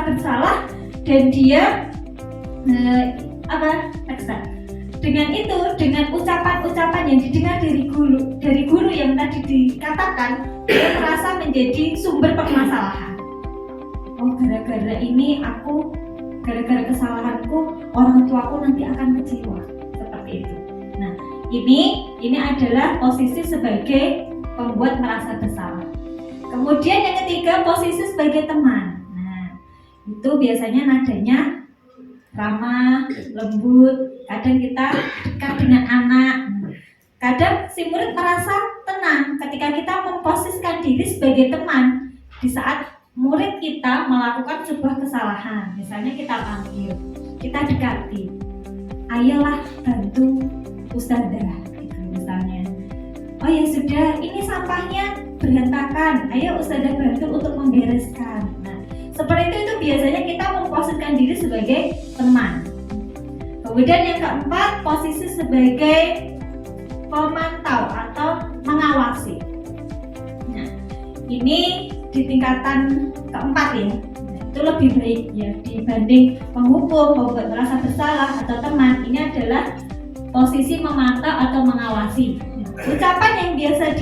bersalah dan dia dengan ucapan-ucapan yang didengar dari guru yang tadi dikatakan, dia merasa menjadi sumber permasalahan. Oh, gara-gara kesalahanku orang tuaku nanti akan kecewa, seperti itu. Nah, ini adalah posisi sebagai pembuat merasa bersalah. Kemudian yang ketiga, posisi sebagai teman. Nah, itu biasanya nadanya ramah, lembut. Kadang kita dekat dengan anak. Kadang si murid merasa tenang ketika kita memposisikan diri sebagai teman di saat murid kita melakukan sebuah kesalahan. Misalnya kita panggil, kita dekati. Ayolah bantu Ustazah, gitu misalnya. Oh ya sudah, ini sampahnya berantakan. Ayo Ustazah bantu untuk membereskan. Nah, seperti itu biasanya kita memposisikan diri sebagai teman. Kemudian yang keempat, posisi sebagai pemantau atau mengawasi. Nah, ini di tingkatan keempat ya. Nah, itu lebih baik ya dibanding penghukum, membuat merasa bersalah atau teman. Ini adalah posisi memantau atau mengawasi. Ucapan yang biasa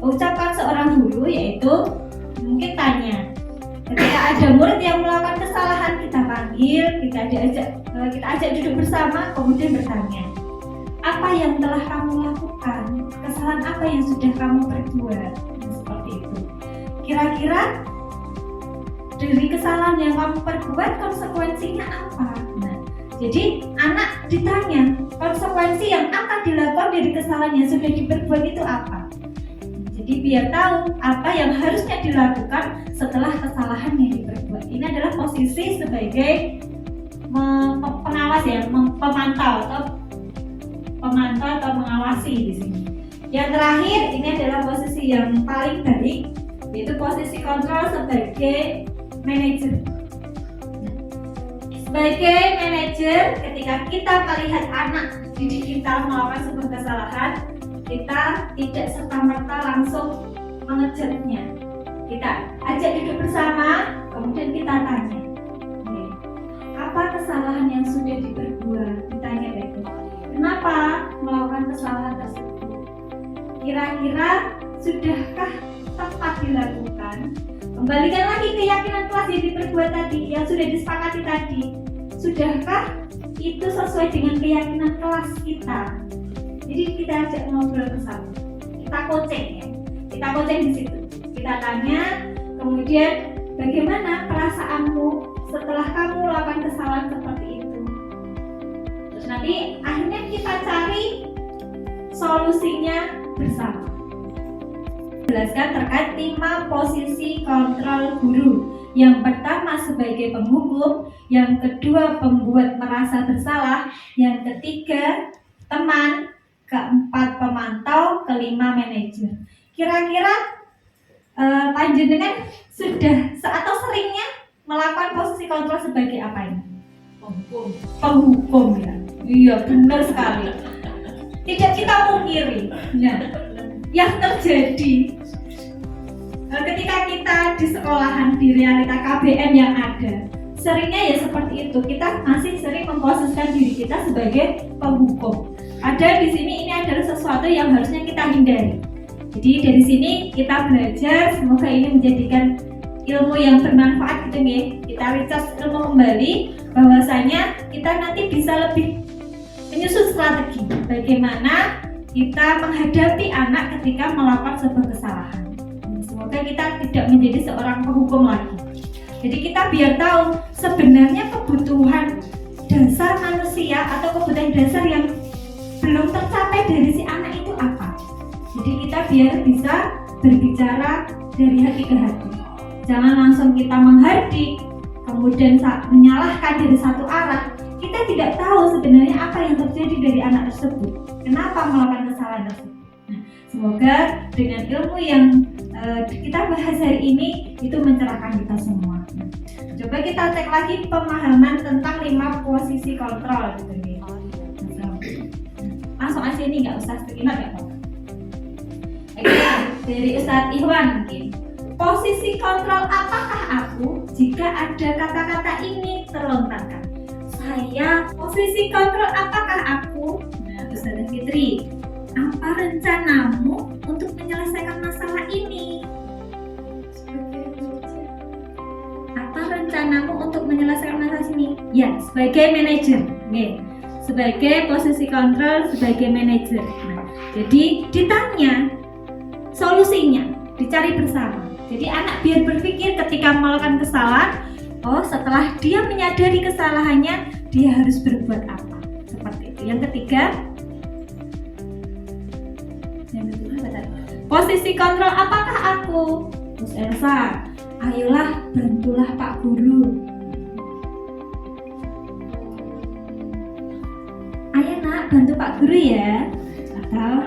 ucapan seorang guru yaitu mungkin tanya. Ketika ada murid yang melakukan kesalahan, kita panggil, kita ajak duduk bersama, kemudian bertanya, apa yang telah kamu lakukan? Kesalahan apa yang sudah kamu perbuat? Nah, seperti itu. Kira-kira dari kesalahan yang kamu perbuat konsekuensinya apa? Nah, jadi anak ditanya konsekuensi yang akan dilakukan dari kesalahan yang sudah diperbuat itu apa? Jadi biar tahu apa yang harusnya dilakukan setelah kesalahan yang diperbuat. Ini adalah posisi sebagai pengawas ya, pemantau atau mengawasi di sini. Yang terakhir ini adalah posisi yang paling baik, yaitu posisi kontrol sebagai manajer. Sebagai manajer, ketika kita melihat anak didik kita melakukan sebuah kesalahan, kita tidak serta-merta langsung mengejarnya. Kita ajak duduk bersama, kemudian kita tanya, apa kesalahan yang sudah diperbuat? Ditanya lagi, kenapa melakukan kesalahan tersebut? Kira-kira sudahkah tepat dilakukan? Kembalikan lagi keyakinan kelas yang diperbuat tadi, yang sudah disepakati tadi. Sudahkah itu sesuai dengan keyakinan kelas kita? Jadi kita ajak ngobrol bersama, kita coaching ya, kita coaching di situ. Kita tanya, kemudian bagaimana perasaanmu setelah kamu melakukan kesalahan seperti itu? Terus nanti akhirnya kita cari solusinya bersama. Jelaskan terkait 5 posisi kontrol guru. Yang pertama sebagai penghukum, yang kedua pembuat merasa bersalah, yang ketiga teman, keempat pemantau, kelima manajer. Kira-kira panjenengan sudah atau seringnya melakukan posisi kontrol sebagai apa ini? Penghukum ya. Iya benar sekali. Tidak kita pungkiri. Nah, yang terjadi ketika kita di sekolahan di realita KBM yang ada, seringnya ya seperti itu. Kita masih sering memposisikan diri kita sebagai penghukum. Ada di sini ini adalah sesuatu yang harusnya kita hindari. Jadi dari sini kita belajar, semoga ini menjadikan ilmu yang bermanfaat gitu ya. Kita recharge ilmu kembali, bahwasanya kita nanti bisa lebih menyusun strategi bagaimana kita menghadapi anak ketika melakukan sebuah kesalahan. Semoga kita tidak menjadi seorang penghukum lagi. Jadi kita biar tahu sebenarnya kebutuhan dasar manusia atau kebutuhan dasar yang belum tercapai dari si anak itu apa. Jadi kita biar bisa berbicara dari hati ke hati. Jangan langsung kita menghardik, kemudian menyalahkan dari satu arah. Kita tidak tahu sebenarnya apa yang terjadi dari anak tersebut. Kenapa melakukan kesalahan tersebut. Nah, semoga dengan ilmu yang kita bahas hari ini itu mencerahkan kita semua. Nah, coba kita cek lagi pemahaman tentang 5 posisi kontrol gitu ya. Langsung aja ini nggak usah sekitar ya Pak. Oke, dari Ustadz Ikhwan mungkin. Posisi kontrol apakah aku jika ada kata-kata ini terlontarkan? Saya posisi kontrol apakah aku? Nah, Ustazah Fitri, apa rencanamu untuk menyelesaikan masalah ini? Apa rencanamu untuk menyelesaikan masalah ini? Ya, sebagai manajer. Oke. Sebagai posisi kontrol sebagai manajer. Nah, jadi ditanya solusinya, dicari bersama. Jadi anak biar berpikir ketika melakukan kesalahan, oh setelah dia menyadari kesalahannya, dia harus berbuat apa. Seperti itu. Yang ketiga, posisi kontrol apakah aku? Terus Elsa, ayolah bantulah Pak Guru. Ayo nak, bantu Pak Guru ya. Atau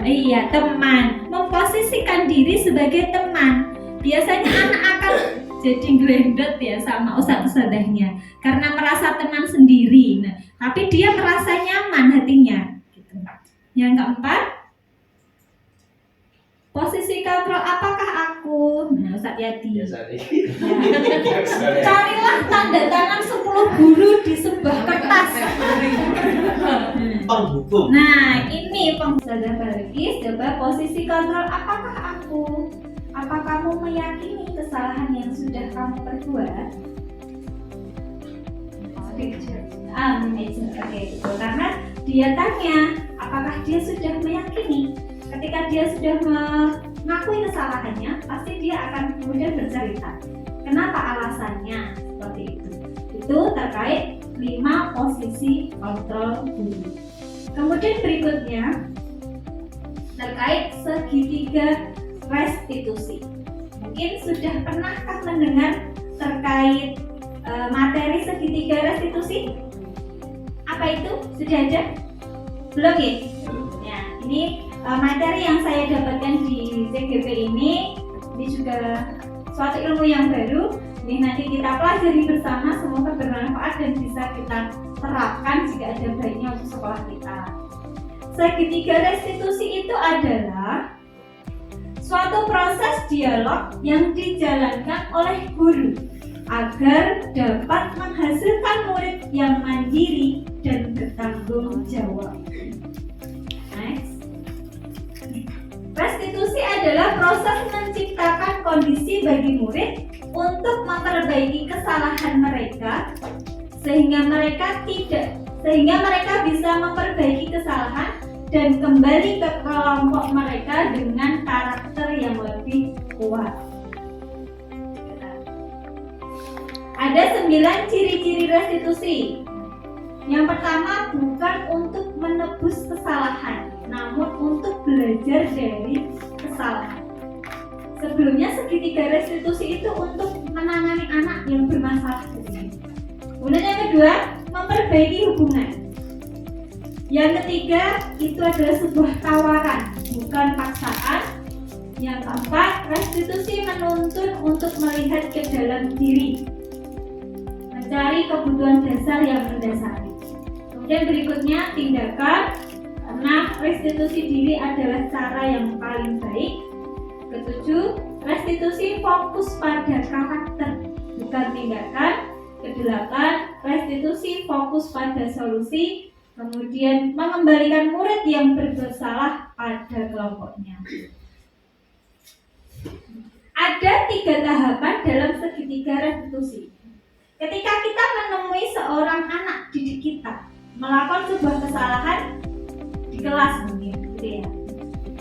iya, teman. Memposisikan diri sebagai teman. Biasanya anak akan jadi glendot ya sama ustadz-ustadzahnya karena merasa teman sendiri. Nah, tapi dia merasa nyaman hatinya. Gitu. Yang keempat, posisi kontrol apakah aku? Nah, Ustadz Yadi. Carilah tanda tangan 10 guru di sebuah kertas. Penghukum. Nah, ini Ustazah Balkis Coba posisi kontrol, apa kamu meyakini kesalahan yang sudah kamu perbuat? Manager, oke, betul. Karena dia tanya, apakah dia sudah meyakini? Ketika dia sudah mengakui kesalahannya, pasti dia akan kemudian bercerita. Kenapa alasannya seperti itu? Itu terkait 5 posisi kontrol guru. Kemudian berikutnya terkait segitiga restitusi. Mungkin sudah pernahkah mendengar terkait materi segitiga restitusi? Apa itu? Sudah ada? Belum ya? Ya, ini materi yang saya dapatkan di CGP ini juga suatu ilmu yang baru. Ini nanti kita pelajari bersama, semoga bermanfaat dan bisa kita terapkan jika ada baiknya untuk sekolah kita. Segitiga restitusi itu adalah suatu proses dialog yang dijalankan oleh guru agar dapat menghasilkan murid yang mandiri dan bertanggung jawab. Next. Restitusi adalah proses menciptakan kondisi bagi murid untuk memperbaiki kesalahan mereka sehingga mereka bisa memperbaiki kesalahan dan kembali ke kelompok mereka dengan karakter yang lebih kuat. Ada 9 ciri-ciri restitusi. Yang pertama, bukan untuk menebus kesalahan, namun untuk belajar dari kesalahan. Sebelumnya segitiga restitusi itu untuk menangani anak yang bermasalah. Kemudian yang kedua, memperbaiki hubungan. Yang ketiga, itu adalah sebuah tawaran, bukan paksaan. Yang keempat, restitusi menuntun untuk melihat ke dalam diri, mencari kebutuhan dasar yang mendasari. Kemudian berikutnya, tindakan. Karena restitusi diri adalah cara yang paling baik. Ketujuh, restitusi fokus pada karakter, bukan tindakan. Kedelapan, restitusi fokus pada solusi. Kemudian mengembalikan murid yang bersalah pada kelompoknya. Ada 3 tahapan dalam segitiga restitusi. Ketika kita menemui seorang anak didik kita melakukan sebuah kesalahan di kelas mungkin, gitu ya.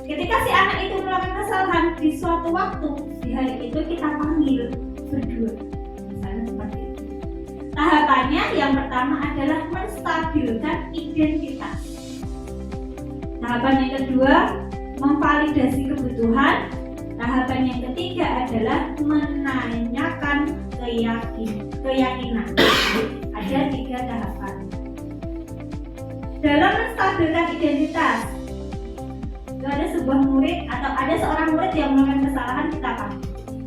Ketika si anak itu melakukan kesalahan di suatu waktu, di hari itu kita panggil berdua, misalnya seperti itu. Tahapannya yang pertama adalah menstabilkan identitas. Tahapan yang kedua, memvalidasi kebutuhan. Tahapan yang ketiga adalah menanyakan keyakinan. Ada 3 tahapan. Dalam menstabilkan identitas, itu ada sebuah murid atau ada seorang murid yang melakukan kesalahan,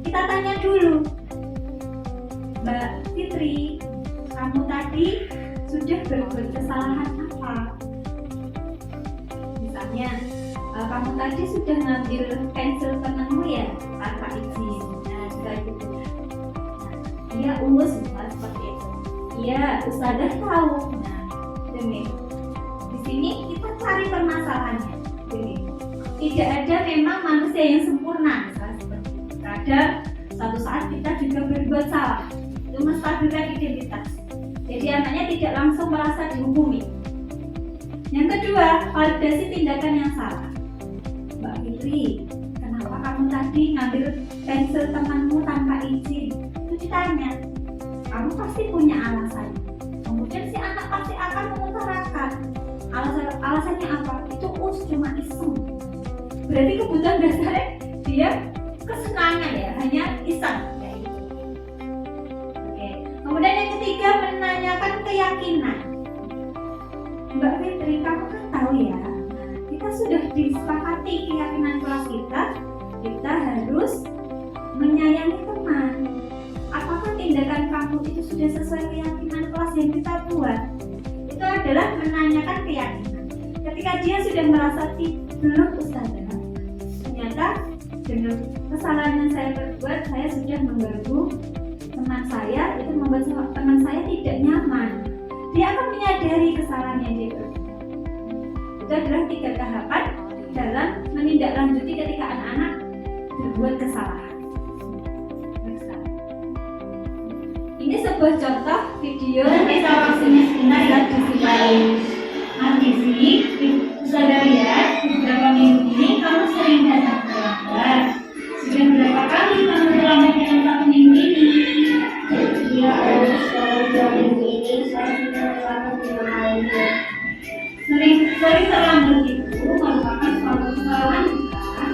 kita tanya dulu, Mbak Fitri, kamu tadi sudah berbuat kesalahan apa? Misalnya, kamu tadi sudah ngambil pensil temanmu ya tanpa izin. Nah, juga gitu. Iya, ulus seperti itu. Iya, Ustazah tahu. Nah, demi di sini kita cari permasalahannya. Demi tidak ada memang manusia yang sempurna, misalnya seperti itu. Kadang suatu saat kita juga berbuat salah. Itu menstabilkan identitas. Jadi anaknya tidak langsung merasa dihukumi. Yang kedua, validasi tindakan yang salah. Mbak Fitri, kenapa kamu tadi ngambil pensil temanmu tanpa izin? Itu ditanya. Kamu pasti punya alasan. Kemudian si anak pasti akan mengutarakan alasannya apa? Itu cuma iseng. Berarti kebutuhan dasarnya dia kesenangan ya, hanya iseng. Oke. Kemudian yang ketiga, menanyakan keyakinan. Mbak Fitri, kamu kan tahu ya, kita sudah disepakati keyakinan kelas kita harus menyayangi teman. Apakah tindakan kamu itu sudah sesuai keyakinan kelas yang kita buat? Itu adalah menanyakan keyakinan. Ketika dia sudah merasa belum Ustazah, ternyata dengan kesalahan yang saya perbuat, saya sudah mengganggu teman saya, itu membuat teman saya tidak nyaman. Dia akan menyadari kesalahan yang dia perbuat. Itu adalah 3 tahapan dalam menindaklanjuti ketika anak-anak berbuat kesalahan. Next slide. Ini sebuah contoh video Kita waktunya sebentar ya. Mas Gizi, saudara lihat beberapa minggu ini kamu sering datang terlambat. Sudah berapa kali kamu terlambat dalam 1 minggu ini? Ya, selama 2 minggu ini saya sudah terlambat 5 kali. Sering terlambat itu merupakan suatu kesalahan bukan?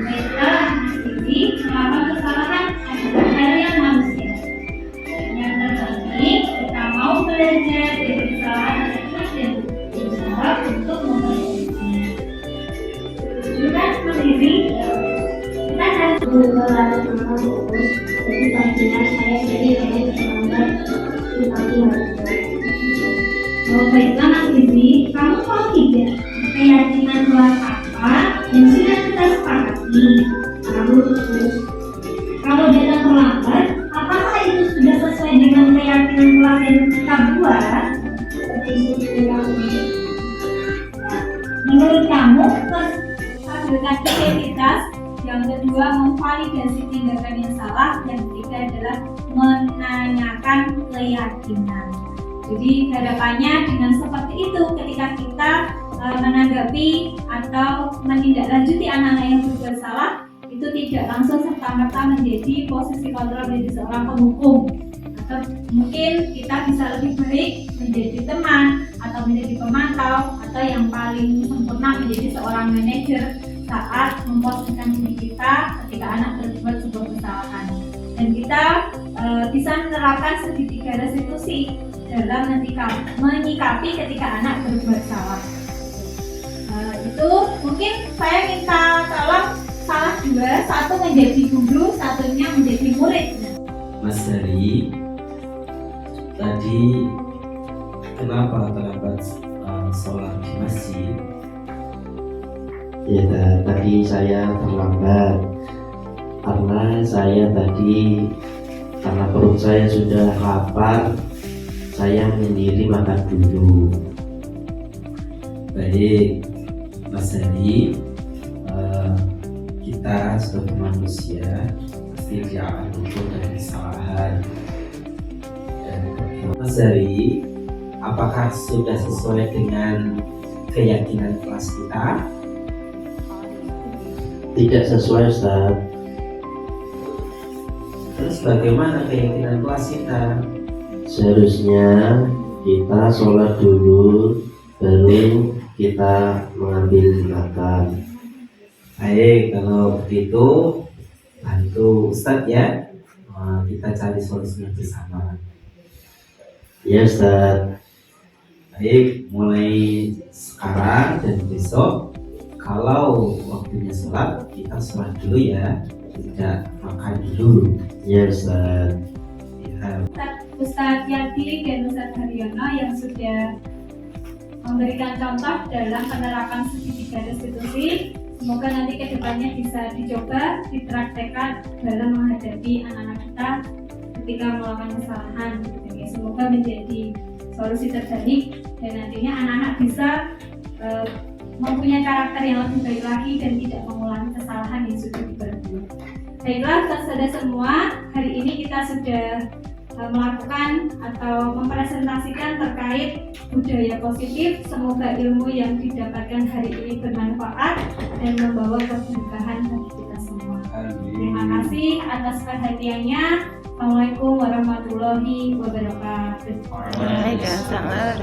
Baiklah, Mas Gizi, melakukan kesalahan adalah hal yang manusia. Yang terpenting kita mau belajar dari kesalahan tersebut dan berusaha untuk memperbaikinya. Bukan, Mas Gizi? Kita harus Lalu mama fokus, jadi pastinya saya sering terlambat di pagi hari. Oh, baiklah Mas Gizi, kamu tahu tidak keyakinan kelas apa yang sudah kita sepakati? Kalau datang terlambat, apakah itu sudah sesuai dengan keyakinan kelas yang kita buat? Menurut kamu, Stabilitas, yang kedua memvalidasi tindakan yang salah, yang ketiga adalah menanyakan keyakinan. Jadi harapannya dengan seperti itu ketika kita menanggapi atau menindaklanjuti anak-anak yang berbuat salah, itu tidak langsung serta-merta menjadi posisi kontrol dari seorang penghukum, atau mungkin kita bisa lebih baik menjadi teman atau menjadi pemantau, atau yang paling sempurna menjadi seorang manajer saat memposisikan diri kita ketika anak berbuat sebuah kesalahan. Dan kita bisa menerapkan segitiga restitusi dalam menyikapi ketika anak berbuat salah. Itu mungkin saya minta tolong salah dua, satu menjadi guru, satunya menjadi murid. Mas Dari, tadi kenapa terlambat sholat di masjid? Ya, tadi saya terlambat karena karena perut saya sudah lapar, saya menyendiri makan dulu. Baik, Mas Dari, kita sebagai manusia pasti tidak akan luput dari kesalahan. Dan Mas Dari, apakah sudah sesuai dengan keyakinan kelas kita? Tidak sesuai, Ustaz. Terus bagaimana keyakinan kelas kita? Seharusnya kita sholat dulu, baru kita mengambil makan. Baik, kalau begitu bantu Ustadz ya, kita cari solusinya bersama. Ya, Ustaz. Baik, mulai sekarang dan besok, kalau waktunya sholat, kita sholat dulu ya, tidak makan dulu. Ya, Ustaz. Ya. Ustadz Yadi dan Ustadz Haryono yang sudah memberikan contoh dalam penerapan segitiga restitusi. Semoga nanti kedepannya bisa dicoba, dipraktekkan dalam menghadapi anak-anak kita ketika melakukan kesalahan. Semoga menjadi solusi terbaik dan nantinya anak-anak bisa mempunyai karakter yang lebih baik lagi dan tidak mengulangi kesalahan yang sudah diperbuat. Baiklah, saudara semua, hari ini kita sudah melakukan atau mempresentasikan terkait budaya positif. Semoga ilmu yang didapatkan hari ini bermanfaat dan membawa keberkahan bagi kita semua. Terima kasih atas perhatiannya. Assalamualaikum warahmatullahi wabarakatuh. Waalaikumsalam.